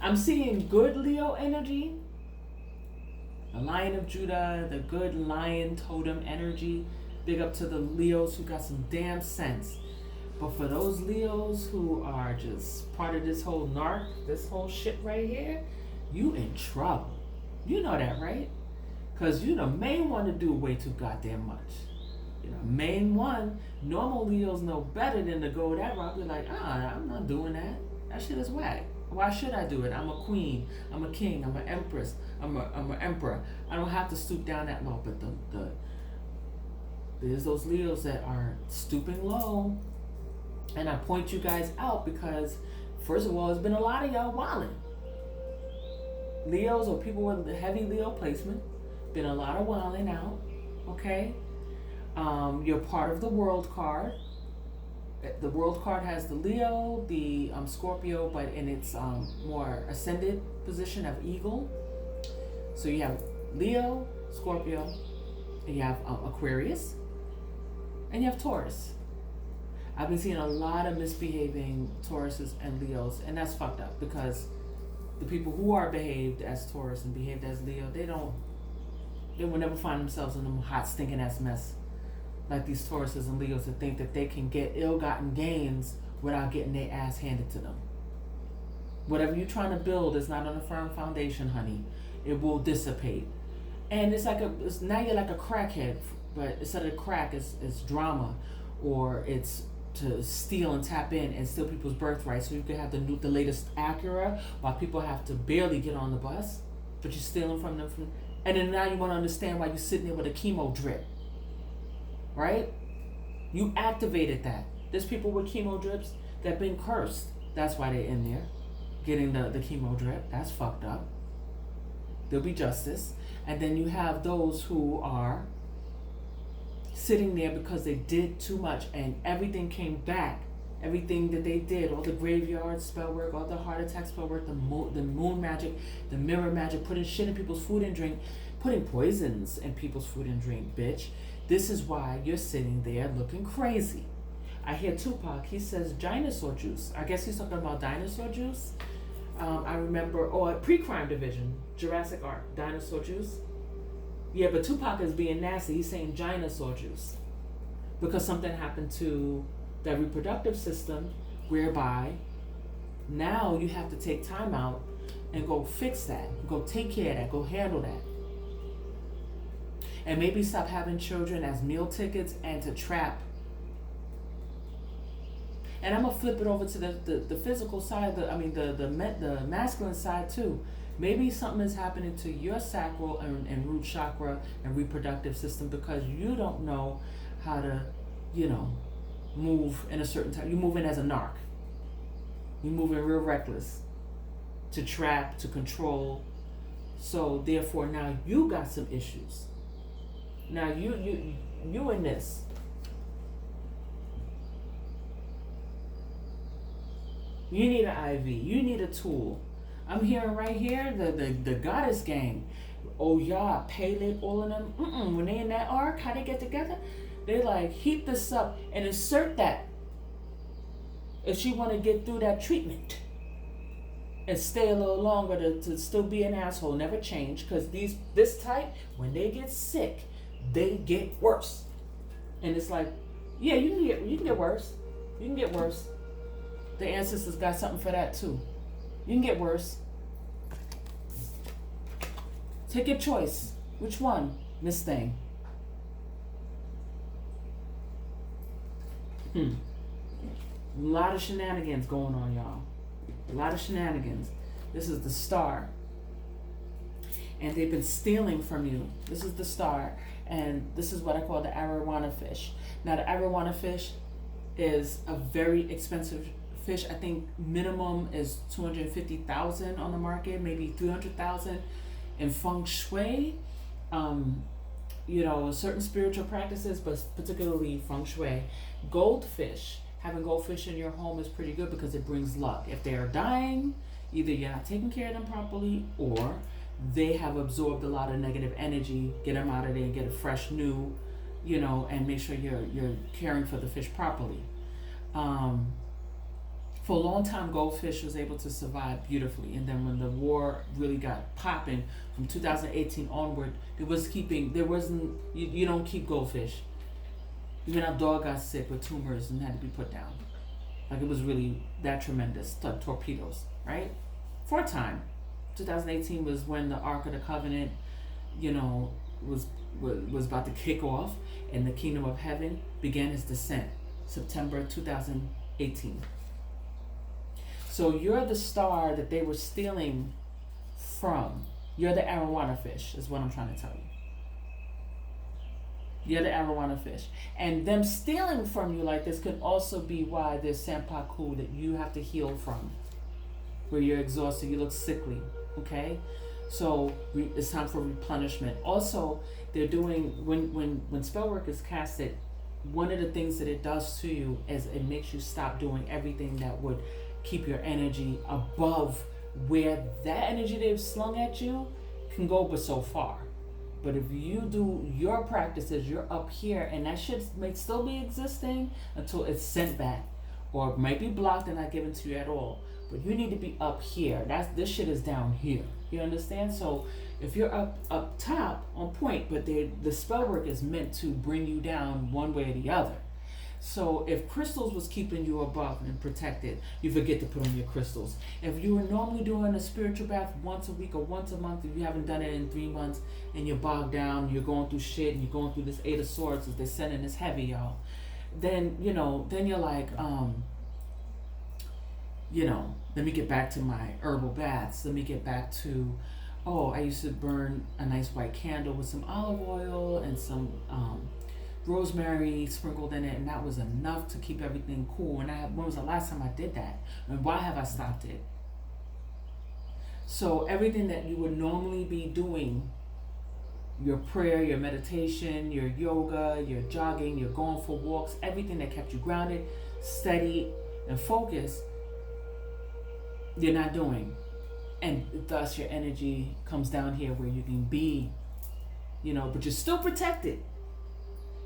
I'm seeing good Leo energy. The Lion of Judah, the good lion totem energy. Big up to the Leos who got some damn sense. But for those Leos who are just part of this whole this whole shit right here, you in trouble. You know that, right? Because you the main one to do way too goddamn much. You know, main one. Normal Leos know better than to go that route. Be like, I'm not doing that. That shit is whack. Why should I do it? I'm a queen. I'm a king. I'm an empress. I'm an emperor. I don't have to stoop down that low. But there's those Leos that are stooping low. And I point you guys out because, first of all, there's been a lot of y'all wilding. Leos or people with heavy Leo placement. Been a lot of wilding out. Okay? You're part of the world card. The world card has the Leo, the Scorpio, but in its more ascended position of eagle. So you have Leo, Scorpio, and you have Aquarius, and you have Taurus. I've been seeing a lot of misbehaving Tauruses and Leos, and that's fucked up because the people who are behaved as Taurus and behaved as Leo, they will never find themselves in a hot, stinking ass mess like these Tauruses and Leos that think that they can get ill-gotten gains without getting their ass handed to them. Whatever you're trying to build is not on a firm foundation, honey. It will dissipate. And it's like now you're like a crackhead, but instead of crack, it's drama, or it's to steal and tap in and steal people's birthright so you can have the latest Acura while people have to barely get on the bus, but you're stealing from them. And then now you want to understand why you're sitting there with a chemo drip. Right? You activated that. There's people with chemo drips that have been cursed. That's why they're in there getting the chemo drip. That's fucked up. There'll be justice. And then you have those who are sitting there because they did too much and everything came back. Everything that they did, all the graveyard spell work, all the heart attack spell work, the moon magic, the mirror magic, putting shit in people's food and drink, putting poisons in people's food and drink, bitch. This is why you're sitting there looking crazy. I hear Tupac, he says dinosaur juice. I guess he's talking about dinosaur juice. I remember, pre-crime division, Jurassic Ark, dinosaur juice. Yeah, but Tupac is being nasty. He's saying dinosaur juice. Because something happened to the reproductive system whereby now you have to take time out and go fix that. Go take care of that. Go handle that. And maybe stop having children as meal tickets and to trap. And I'm gonna flip it over to the physical side, the masculine side too. Maybe something is happening to your sacral and root chakra and reproductive system because you don't know how to, move in a certain time. You're moving as a narc. You're moving real reckless to trap, to control. So therefore now you got some issues. Now you in this. You need an IV. You need a tool. I'm hearing right here the goddess gang. Oh yeah, Pele, all of them. When they in that arc, how they get together? They like heat this up and insert that. If she want to get through that treatment and stay a little longer to still be an asshole, never change. Because this type, when they get sick, they get worse. And it's like, yeah, you can get worse. You can get worse. The ancestors got something for that too. You can get worse. Take your choice. Which one, Miss Thing? A lot of shenanigans going on, y'all. A lot of shenanigans. This is the star. And they've been stealing from you. This is the star. And this is what I call the arowana fish. Now, the arowana fish is a very expensive fish. I think minimum is $250,000 on the market, maybe $300,000 in feng shui. um, certain spiritual practices, but particularly feng shui. Goldfish, having goldfish in your home is pretty good because it brings luck. If they are dying, either you're not taking care of them properly, or they have absorbed a lot of negative energy. Get them out of there and get a fresh new, and make sure you're caring for the fish properly. For a long time, goldfish was able to survive beautifully, and then when the war really got popping from 2018 onward, there wasn't you don't keep goldfish. Even our dog got sick with tumors and had to be put down. Like, it was really that tremendous. Torpedoes, right? For a time, 2018 was when the Ark of the Covenant, was about to kick off, and the Kingdom of Heaven began its descent. September 2018. So you're the star that they were stealing from. You're the arowana fish, is what I'm trying to tell you. You're the arowana fish. And them stealing from you like this could also be why there's Sanpaku that you have to heal from. Where you're exhausted, you look sickly, okay? So it's time for replenishment. Also, they're doing, when spell work is casted, one of the things that it does to you is it makes you stop doing everything that would keep your energy above where that energy they've slung at you can go but so far. But if you do your practices, you're up here, and that shit may still be existing until it's sent back, or it might be blocked and not given to you at all. But you need to be up here. This shit is down here. You understand? So if you're up top on point, but the spell work is meant to bring you down one way or the other. So if crystals was keeping you above and protected, you forget to put on your crystals. If you were normally doing a spiritual bath once a week or once a month, if you haven't done it in 3 months, and you're bogged down, you're going through shit, and you're going through this 8 of Swords, as they're sending this heavy, y'all, then you're like, let me get back to my herbal baths. Let me get back to, I used to burn a nice white candle with some olive oil and some rosemary sprinkled in it, and that was enough to keep everything cool. And when was the last time I did that? And why have I stopped it? So everything that you would normally be doing, your prayer, your meditation, your yoga, your jogging, your going for walks, everything that kept you grounded, steady, and focused, you're not doing. And thus your energy comes down here where you can be, but you're still protected.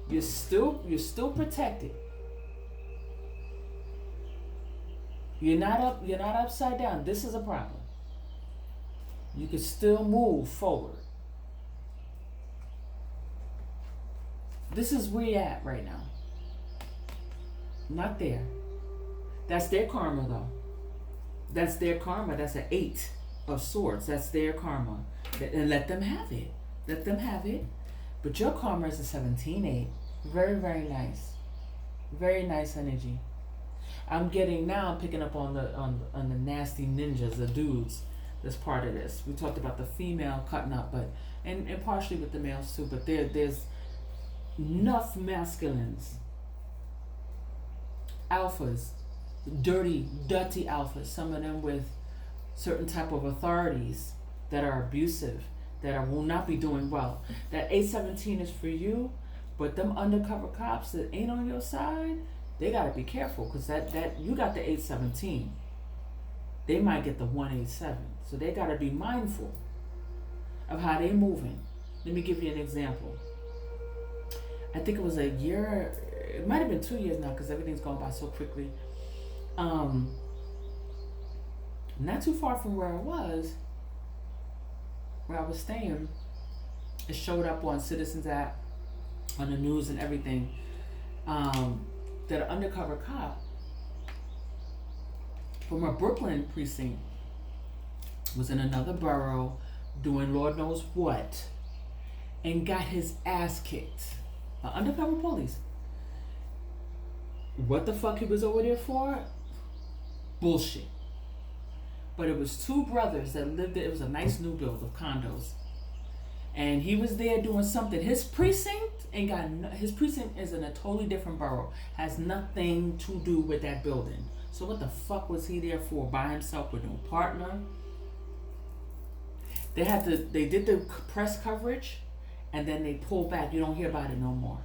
You're still protected. You're not upside down. This is a problem. You can still move forward. This is where you're at right now. Not there. That's their karma, though. That's their karma. That's an 8 of Swords. That's their karma. And let them have it. Let them have it. But your karma is a 17-8. Very, very nice. Very nice energy. I'm picking up on the nasty ninjas, the dudes. That's part of this. We talked about the female cutting up, but and partially with the males too. But there's enough masculines, alphas, dirty alphas. Some of them with certain type of authorities that are abusive, that will not be doing well. That 817 is for you, but them undercover cops that ain't on your side, they gotta be careful, because that you got the 817. They might get the 187. So they gotta be mindful of how they moving. Let me give you an example. I think it was a year, it might have been 2 years now, because everything's going by so quickly. Not too far from where I was staying, it showed up on Citizens app, on the news and everything, that an undercover cop from a Brooklyn precinct was in another borough doing Lord knows what, and got his ass kicked. An undercover police. What the fuck he was over there for? Bullshit. But it was 2 brothers that lived there. It was a nice new build of condos. And he was there doing something. His precinct is in a totally different borough. Has nothing to do with that building. So what the fuck was he there for? By himself with no partner? They did the press coverage, and then they pull back. You don't hear about it no more.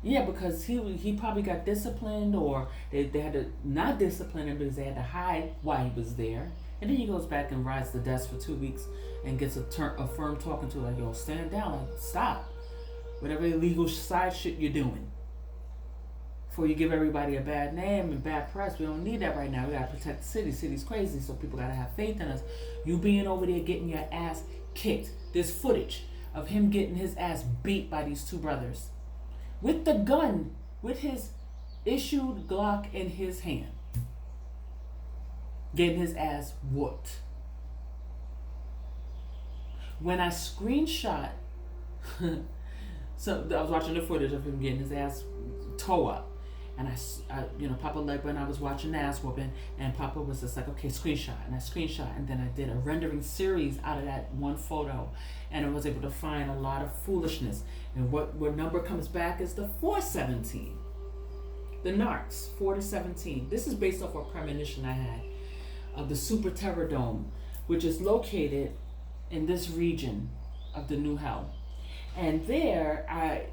Yeah, because he probably got disciplined, or they had to not discipline him because they had to hide why he was there. And then he goes back and rides the desk for 2 weeks and gets a firm talking to, like, yo, stand down, like, stop. Whatever illegal side shit you're doing. Before you give everybody a bad name and bad press. We don't need that right now. We gotta protect the city. City's crazy, so people gotta have faith in us. You being over there getting your ass kicked. There's footage of him getting his ass beat by these two brothers. With the gun, with his issued Glock in his hand. Getting his ass whooped. When I screenshot, so I was watching the footage of him getting his ass toe up. And I Papa Legba and I was watching the ass whooping, and Papa was just like, okay, screenshot. And I screenshot, and then I did a rendering series out of that one photo. And I was able to find a lot of foolishness. And what number comes back is the 417. The narcs, 4 to 17. This is based off a premonition I had of the Super Terror Dome, which is located in this region of the New Hell. And there, I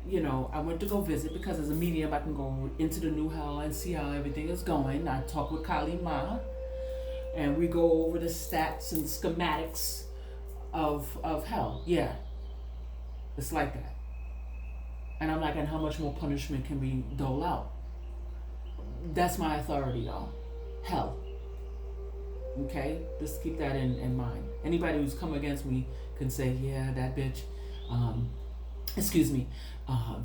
went to go visit because as a medium, I can go into the New Hell and see how everything is going. I talk with Kali Ma, and we go over the stats and schematics of hell. Yeah, it's like that. And I'm like, and how much more punishment can we dole out? That's my authority, y'all. Hell. Okay? Just keep that in mind. Anybody who's come against me can say, yeah, that bitch,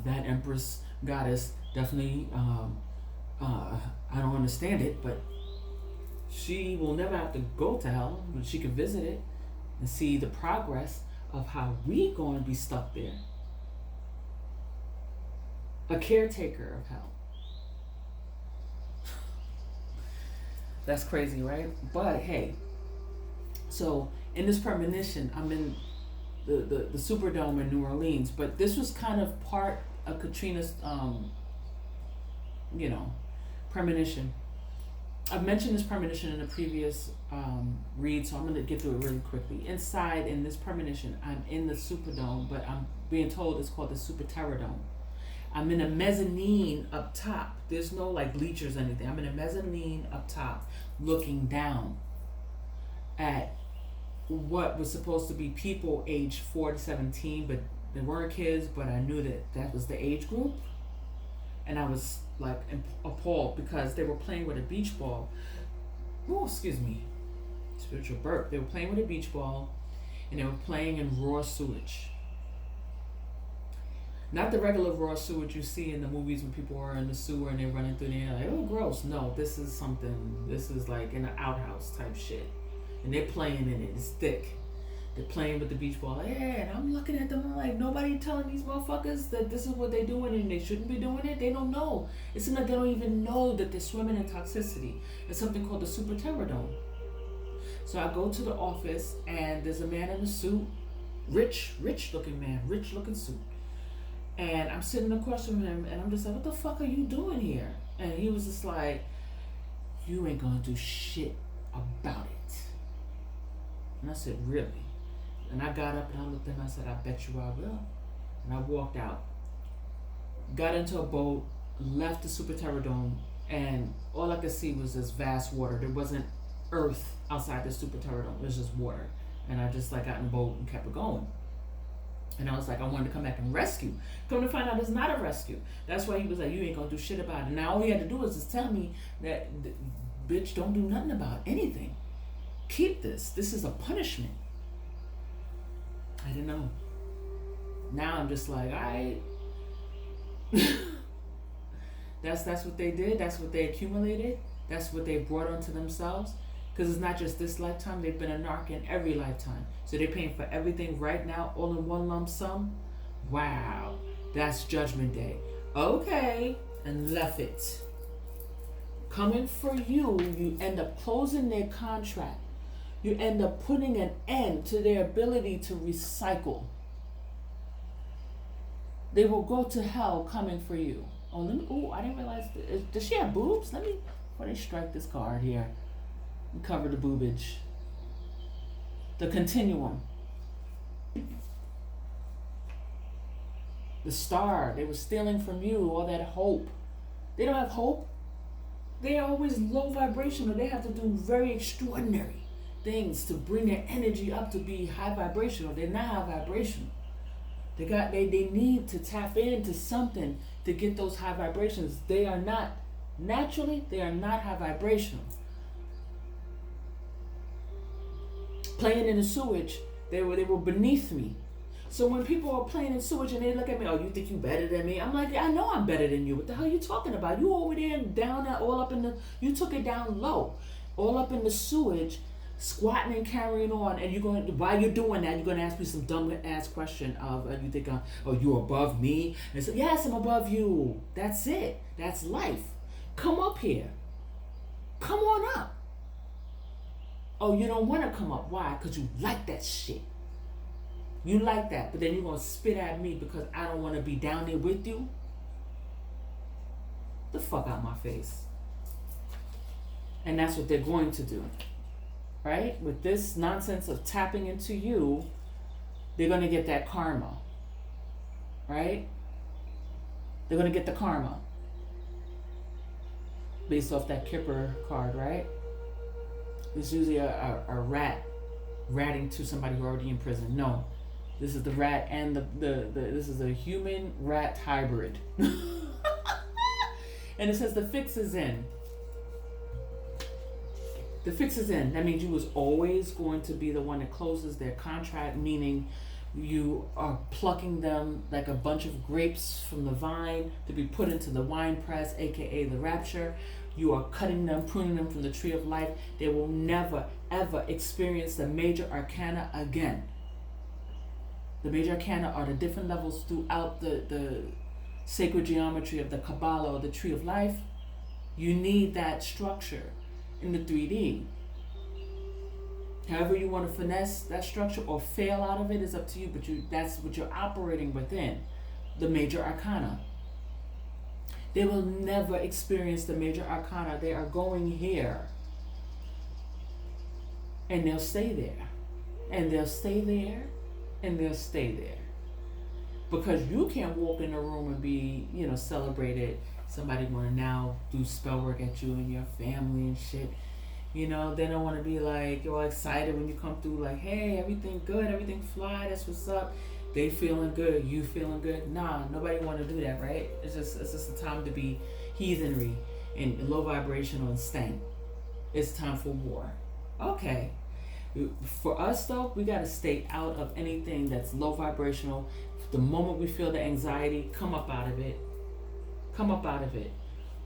that Empress Goddess definitely, I don't understand it, but she will never have to go to hell, but she can visit it and see the progress of how we going to be stuck there. A caretaker of hell. That's crazy, right? But hey, so in this premonition, I'm in the Superdome in New Orleans, but this was kind of part of Katrina's, premonition. I've mentioned this premonition in a previous read, so I'm going to get through it really quickly. Inside, in this premonition, I'm in the Superdome, but I'm being told it's called the Super Terror Dome. I'm in a mezzanine up top. There's no like bleachers or anything. I'm in a mezzanine up top looking down at what was supposed to be people aged 4 to 17, but they weren't kids, but I knew that was the age group. And I was like appalled because they were playing with a beach ball. Oh, excuse me. Spiritual burp. They were playing with a beach ball, and they were playing in raw sewage. Not the regular raw sewage you see in the movies when people are in the sewer and they're running through there like, oh, gross. No, this is like in an outhouse type shit. And they're playing in it. It's thick. They're playing with the beach ball. Yeah, and I'm looking at them. I'm like, nobody telling these motherfuckers that this is what they're doing and they shouldn't be doing it. They don't know. It's like they don't even know that they're swimming in toxicity. It's something called the Super Terror Dome. So I go to the office and there's a man in a suit. Rich looking man. Rich looking suit. And I'm sitting across from him and I'm just like, what the fuck are you doing here? And he was just like, you ain't gonna do shit about it. And I said, really? And I got up and I looked at him and I said, I bet you I will. And I walked out, got into a boat, left the Super Terror Dome, and all I could see was this vast water. There wasn't earth outside the Super Terror Dome. It was just water. And I just like got in the boat and kept it going. And I was like, I wanted to come back and rescue. Come to find out it's not a rescue. That's why he was like, you ain't gonna do shit about it. Now all he had to do was just tell me that, bitch, don't do nothing about anything. Keep this. This is a punishment. I didn't know. Now I'm just like, all right. That's what they did. That's what they accumulated. That's what they brought onto themselves. Because it's not just this lifetime. They've been a narc in every lifetime. So they're paying for everything right now, all in one lump sum. Wow. That's Judgment Day. Okay. And left it. Coming for you, you end up closing their contract. You end up putting an end to their ability to recycle. They will go to hell coming for you. Oh, I didn't realize. Does she have boobs? Before they strike this card here, and cover the boobage. The continuum. The star, they were stealing from you all that hope. They don't have hope. They're always low vibrational. They have to do very extraordinary things to bring their energy up to be high vibrational. They're not high vibrational. They need to tap into something to get those high vibrations. They are not naturally, they are not high vibrational. Playing in the sewage, they were beneath me. So when people are playing in sewage and they look at me, oh, you think you better than me? I'm like, I know I'm better than you. What the hell are you talking about? You over there and down there, all up in the, you took it down low, all up in the sewage, squatting and carrying on. And you're going, while you're doing that, you're going to ask me some dumb ass question of, you think, oh, you're above me? And so, yes, I'm above you. That's it. That's life. Come up here. Come on up. Oh, you don't want to come up. Why? Because you like that shit. You like that, but then you're going to spit at me because I don't want to be down there with you? The fuck out my face. And that's what they're going to do. Right? With this nonsense of tapping into you, they're going to get that karma. Right? They're going to get the karma. Based off that Kipper card, right? It's usually a rat ratting to somebody who's already in prison. No. This is the rat and this is a human rat hybrid. And it says the fix is in. The fix is in. That means you was always going to be the one that closes their contract, meaning you are plucking them like a bunch of grapes from the vine to be put into the wine press, aka the rapture. You are cutting them, pruning them from the tree of life. They will never, ever experience the major arcana again. The major arcana are the different levels throughout the sacred geometry of the Kabbalah or the tree of life. You need that structure in the 3D. However you want to finesse that structure or fail out of it is up to you, but that's what you're operating within, the major arcana. They will never experience the major arcana. They are going here. And they'll stay there. And they'll stay there. And they'll stay there. Because you can't walk in the room and be, celebrated. Somebody want to now do spell work at you and your family and shit. They don't want to be like, you're all excited when you come through like, hey, everything good, everything fly, that's what's up. They feeling good, you feeling good. Nah, nobody want to do that, right? It's just a time to be heathenry and low vibrational and stank. It's time for war. Okay. For us though, we got to stay out of anything that's low vibrational. The moment we feel the anxiety, come up out of it. Come up out of it.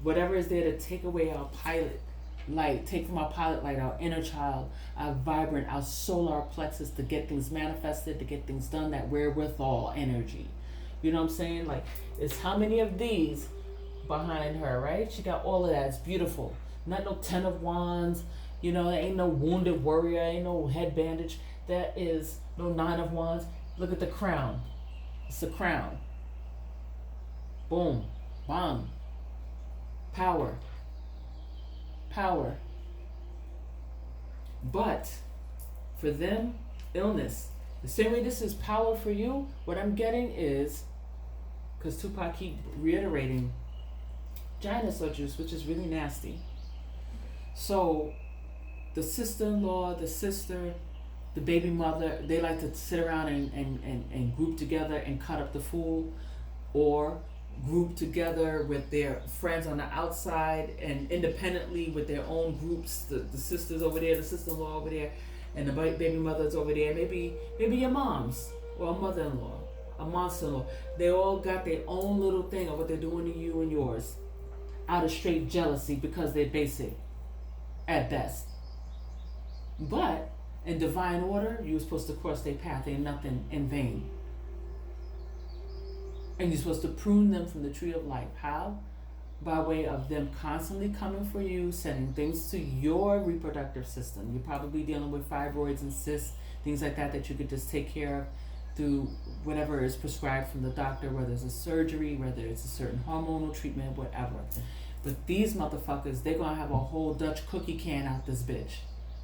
Whatever is there to take away our pilot light, take from our pilot light, our inner child, our vibrant, our solar plexus to get things manifested, to get things done, that wherewithal energy. You know what I'm saying? Like, it's how many of these behind her, right? She got all of that. It's beautiful. Not no 10 of wands. There ain't no wounded warrior, ain't no head bandage. That is no 9 of wands. Look at the crown. It's the crown. Boom. Bang. Power. Power. But for them, illness. The same way this is power for you, what I'm getting is, because Tupac keep reiterating, dinosaur juice, which is really nasty. So the sister-in-law, the sister, the baby mother, they like to sit around and group together and cut up the fool, or group together with their friends on the outside and independently with their own groups, the sisters over there, the sister-in-law over there, and the baby mothers over there, maybe your moms or a mother-in-law, a monster-in-law. They all got their own little thing of what they're doing to you and yours out of straight jealousy because they're basic at best. But in divine order, you were supposed to cross their path. Ain't nothing in vain. And you're supposed to prune them from the tree of life. How? By way of them constantly coming for you, sending things to your reproductive system. You're probably dealing with fibroids and cysts, things like that you could just take care of through whatever is prescribed from the doctor, whether it's a surgery, whether it's a certain hormonal treatment, whatever. But these motherfuckers, they're going to have a whole Dutch cookie can out this bitch.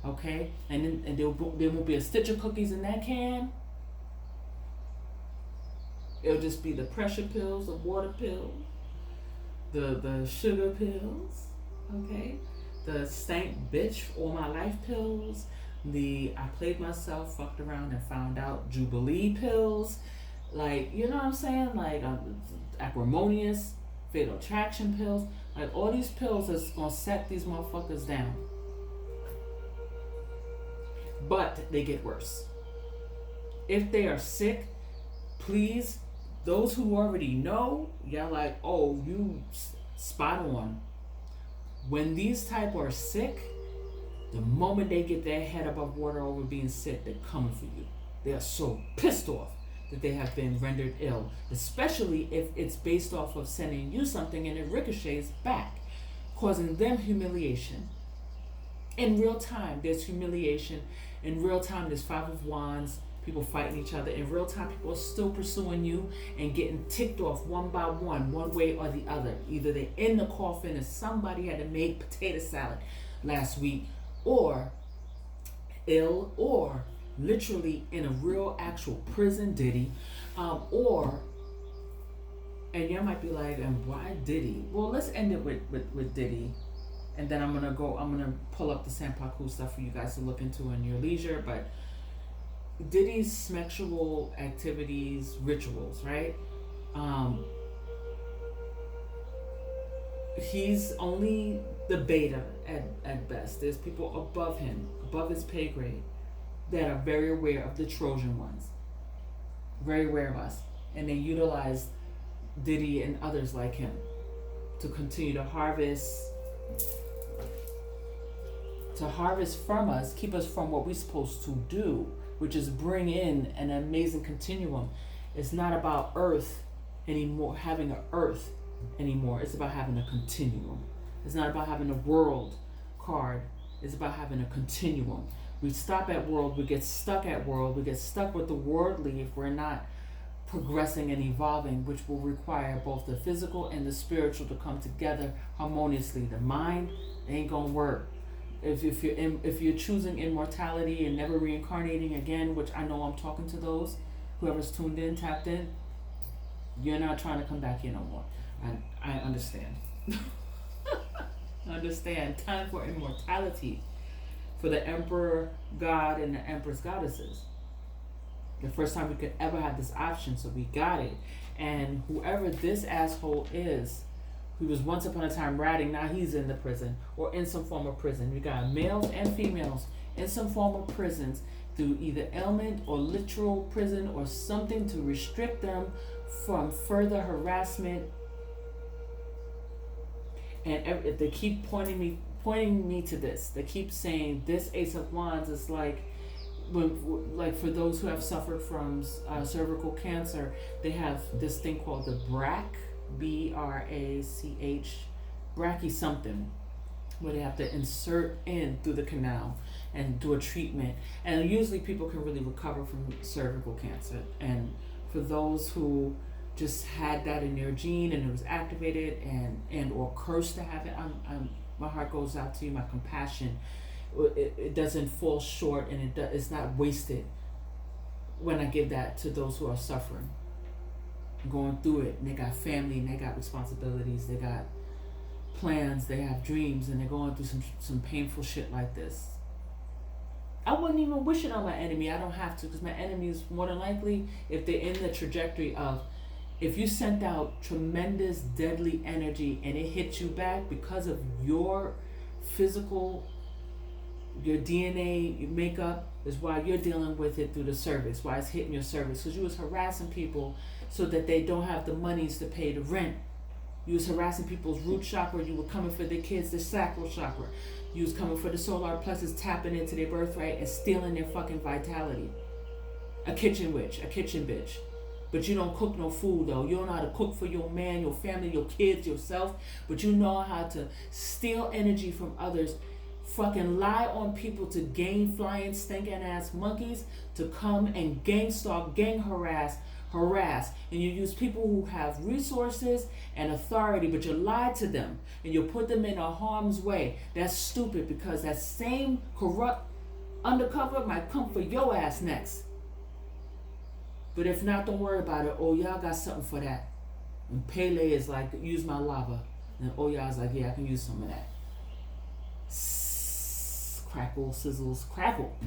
Okay? And there won't be a stitch of cookies in that can. It'll just be the pressure pills, the water pill, the sugar pills, okay? The stank bitch all my life pills, the I played myself, fucked around and found out Jubilee pills, like, you know what I'm saying? Like acrimonious, fatal attraction pills, like all these pills that's gonna set these motherfuckers down. But they get worse. If they are sick, please, those who already know, y'all like, oh, you spot on. When these type are sick, the moment they get their head above water over being sick, they're coming for you. They are so pissed off that they have been rendered ill, especially if it's based off of sending you something and it ricochets back, causing them humiliation. In real time, there's humiliation. In real time, there's Five of Wands, people fighting each other. In real time, people are still pursuing you and getting ticked off one by one way or the other. Either they're in the coffin and somebody had to make potato salad last week, or ill, or literally in a real actual prison, Diddy, or, and you might be like, and why Diddy? Well, let's end it with Diddy. And then I'm gonna pull up the Sanpaku stuff for you guys to look into in your leisure. But Diddy's sexual activities, rituals, right? He's only the beta at best. There's people above him, above his pay grade, that are very aware of the Trojan ones. Very aware of us. And they utilize Diddy and others like him to continue to harvest from us, keep us from what we're supposed to do, which is bring in an amazing continuum. It's not about earth anymore, having an earth anymore. It's about having a continuum. It's not about having a world card. It's about having a continuum. We stop at world, we get stuck at world, we get stuck with the worldly if we're not progressing and evolving, which will require both the physical and the spiritual to come together harmoniously. The mind ain't gonna work. If you're choosing immortality and never reincarnating again, which I know I'm talking to those, whoever's tuned in, tapped in, you're not trying to come back here no more. I understand. I understand. Time for immortality for the Emperor God and the Empress Goddesses. The first time we could ever have this option, so we got it. And whoever this asshole is, who was once upon a time ratting, now he's in the prison or in some form of prison. We got males and females in some form of prisons through either ailment or literal prison or something to restrict them from further harassment. And they keep pointing me to this. They keep saying this Ace of Wands is like for those who have suffered from cervical cancer, they have this thing called the BRACH, brachy something, where they have to insert in through the canal and do a treatment. And usually people can really recover from cervical cancer. And for those who just had that in their gene and it was activated and or cursed to have it, my heart goes out to you, my compassion. It doesn't fall short, and it's not wasted when I give that to those who are suffering, going through it, and they got family, and they got responsibilities, they got plans, they have dreams, and they're going through some painful shit like this. I wouldn't even wish it on my enemy. I don't have to, because my enemy is more than likely, if they're in the trajectory of, if you sent out tremendous deadly energy and it hit you back because of your physical, your DNA makeup, is why you're dealing with it through the cervix, why it's hitting your cervix, because you was harassing people so that they don't have the monies to pay the rent. You was harassing people's root chakra. You were coming for their kids, the sacral chakra. You was coming for the solar plexus, tapping into their birthright and stealing their fucking vitality. A kitchen witch, a kitchen bitch. But you don't cook no food though. You don't know how to cook for your man, your family, your kids, yourself. But you know how to steal energy from others. Fucking lie on people to gain flying stinking ass monkeys to come and gang stalk, gang harass. And you use people who have resources and authority, but you lie to them and you put them in a harm's way. That's stupid, because that same corrupt undercover might come for your ass next. But if not, don't worry about it. Oh, y'all got something for that. And Pele is like, use my lava. And oh, y'all's like, yeah, I can use some of that. Crackle, sizzles, crackle.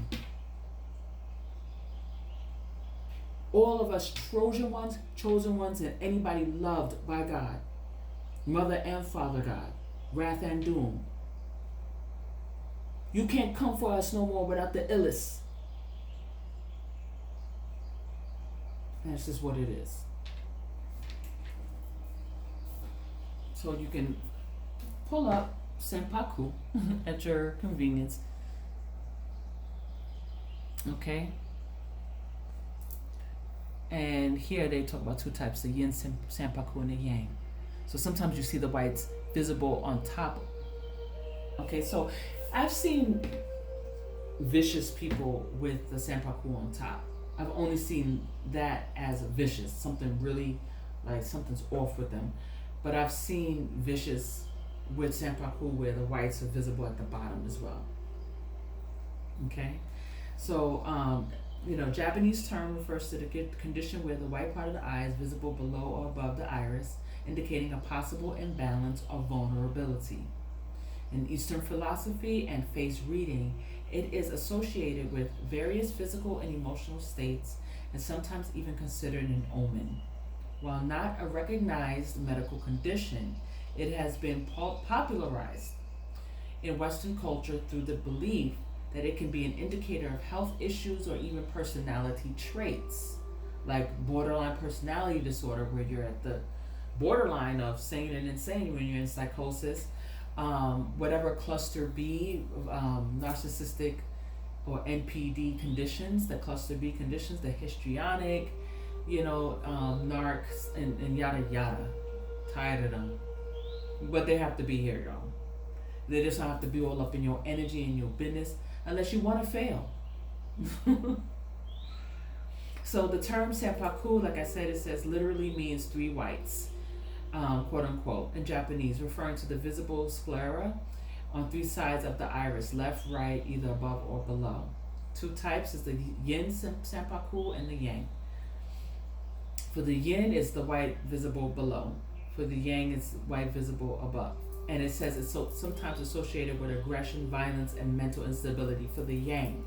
All of us Trojan ones, chosen ones, and anybody loved by God, Mother and Father God, wrath and doom. You can't come for us no more without the illest. That's just what it is. So you can pull up Sanpaku at your convenience. Okay? And here they talk about two types, the yin Sanpaku and the yang. So sometimes you see the whites visible on top. Okay, so I've seen vicious people with the Sanpaku on top. I've only seen that as vicious, something really, like something's off with them. But I've seen vicious with Sanpaku where the whites are visible at the bottom as well. Okay, so Japanese term refers to the condition where the white part of the eye is visible below or above the iris, indicating a possible imbalance or vulnerability. In Eastern philosophy and face reading, it is associated with various physical and emotional states and sometimes even considered an omen. While not a recognized medical condition, it has been popularized in Western culture through the belief that it can be an indicator of health issues or even personality traits, like borderline personality disorder, where you're at the borderline of sane and insane when you're in psychosis. Whatever cluster B, narcissistic or NPD conditions, the cluster B conditions, the histrionic, narcs, and yada yada. Tired of them. But they have to be here, y'all. They just don't have to be all up in your energy and your business unless you want to fail. So the term Sanpaku, like I said, it says literally means three whites. Quote unquote, in Japanese, referring to the visible sclera on three sides of the iris, left, right, either above or below. Two types is the yin Sanpaku and the yang. For the yin, it's the white visible below. For the yang, it's white visible above. And it says it's sometimes associated with aggression, violence, and mental instability for the yang.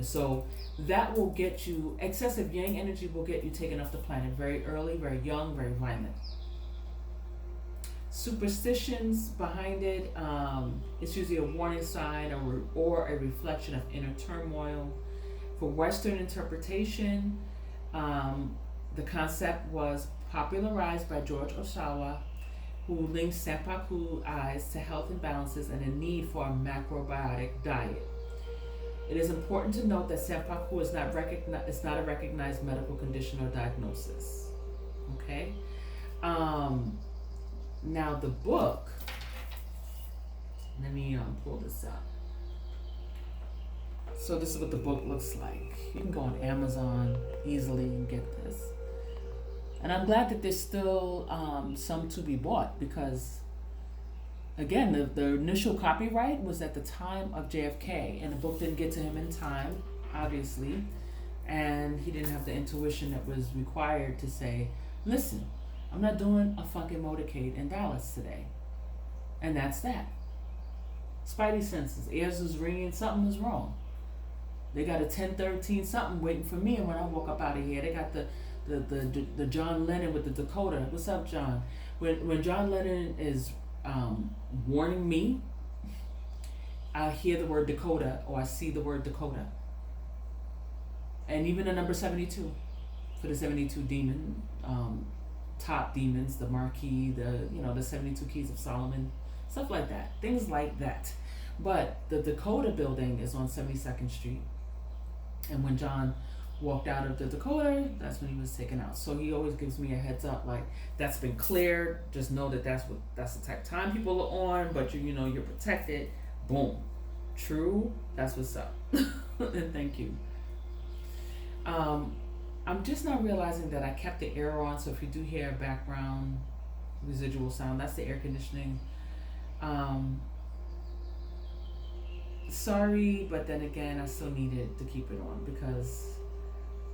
So that will get you, excessive yang energy will get you taken off the planet very early, very young, very violent. Superstitions behind it, it's usually a warning sign or a reflection of inner turmoil. For Western interpretation, the concept was popularized by George Osawa, who linked Sanpaku eyes to health imbalances and a need for a macrobiotic diet. It is important to note that Sanpaku is not a recognized medical condition or diagnosis. Okay? Now the book, let me pull this up. So this is what the book looks like. You can go on Amazon easily and get this. And I'm glad that there's still some to be bought because, again, the initial copyright was at the time of JFK, and the book didn't get to him in time, obviously, and he didn't have the intuition that was required to say, listen, I'm not doing a fucking motorcade in Dallas today. And that's that. Spidey senses, ears was ringing, something was wrong. They got a 1013 something waiting for me, and when I walk up out of here, they got the John Lennon with the Dakota. What's up, John? When John Lennon is warning me, I hear the word Dakota or I see the word Dakota. And even the number 72 for the 72 demon, top demons, the Marquis, the 72 Keys of Solomon, stuff like that, things like that. But the Dakota building is on 72nd Street, and when John walked out of the Dakota, that's when he was taken out. So he always gives me a heads up, like, that's been cleared, just know that that's the type of time people are on, but you're protected. Boom. True, that's what's up. And thank you. I'm just not realizing that I kept the air on, so if you do hear background residual sound, that's the air conditioning. Sorry, but then again, I still needed to keep it on because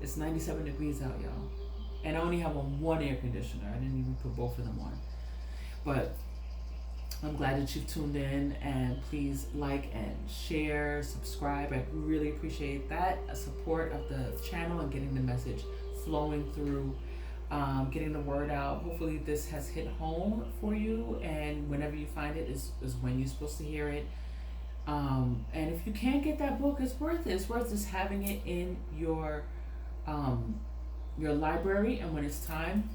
It's 97 degrees out, y'all. And I only have on one air conditioner. I didn't even put both of them on. But I'm glad that you've tuned in, and please like and share, subscribe. I really appreciate that support of the channel and getting the message flowing through, getting the word out. Hopefully this has hit home for you, and whenever you find it is when you're supposed to hear it. And if you can't get that book, it's worth it. It's worth just having it in your library, and when it's time,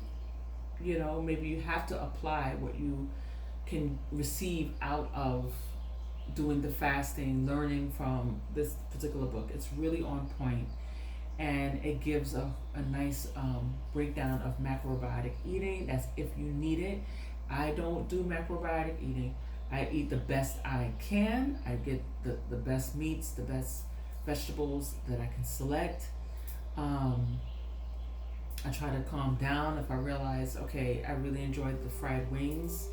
maybe you have to apply what you can receive out of doing the fasting, learning from this particular book. It's really on point, and it gives a nice breakdown of macrobiotic eating. That's if you need it. I don't do macrobiotic eating. I eat the best I can. I get the best meats, the best vegetables that I can select. I try to calm down if I realize, okay, I really enjoyed the fried wings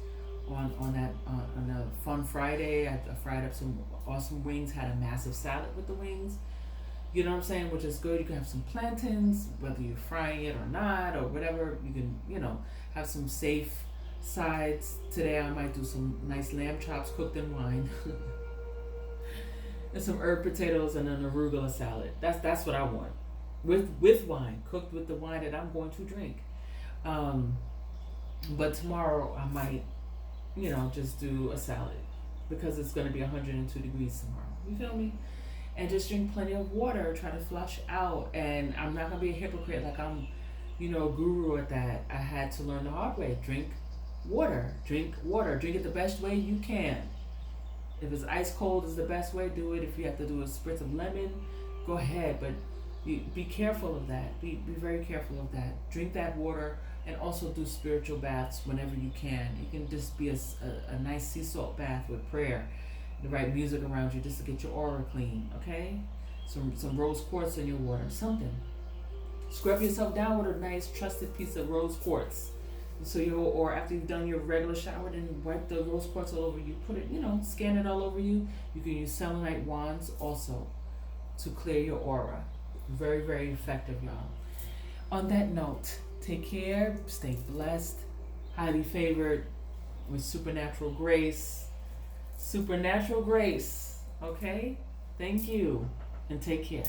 on a fun Friday. I fried up some awesome wings, had a massive salad with the wings. You know what I'm saying? Which is good. You can have some plantains, whether you're frying it or not, or whatever. You can, have some safe sides. Today I might do some nice lamb chops cooked in wine. And some herb potatoes and an arugula salad. That's what I want. With wine, cooked with the wine that I'm going to drink. But tomorrow I might, just do a salad, because it's going to be 102 degrees tomorrow. You feel me? And just drink plenty of water, try to flush out. And I'm not going to be a hypocrite like I'm, a guru at that. I had to learn the hard way. Drink water. Drink it the best way you can. If it's ice cold is the best way, do it. If you have to do a spritz of lemon, go ahead. But be careful of that. Be very careful of that. Drink that water, and also do spiritual baths whenever you can. You can just be a nice sea salt bath with prayer, the right music around you, just to get your aura clean. Okay, some rose quartz in your water, something. Scrub yourself down with a nice trusted piece of rose quartz. So or after you've done your regular shower, then wipe the rose quartz all over you. Put it, scan it all over you. You can use selenite wands also to clear your aura. Very, very effective, y'all. On that note, take care, stay blessed, highly favored with supernatural grace. Supernatural grace, okay? Thank you, and take care.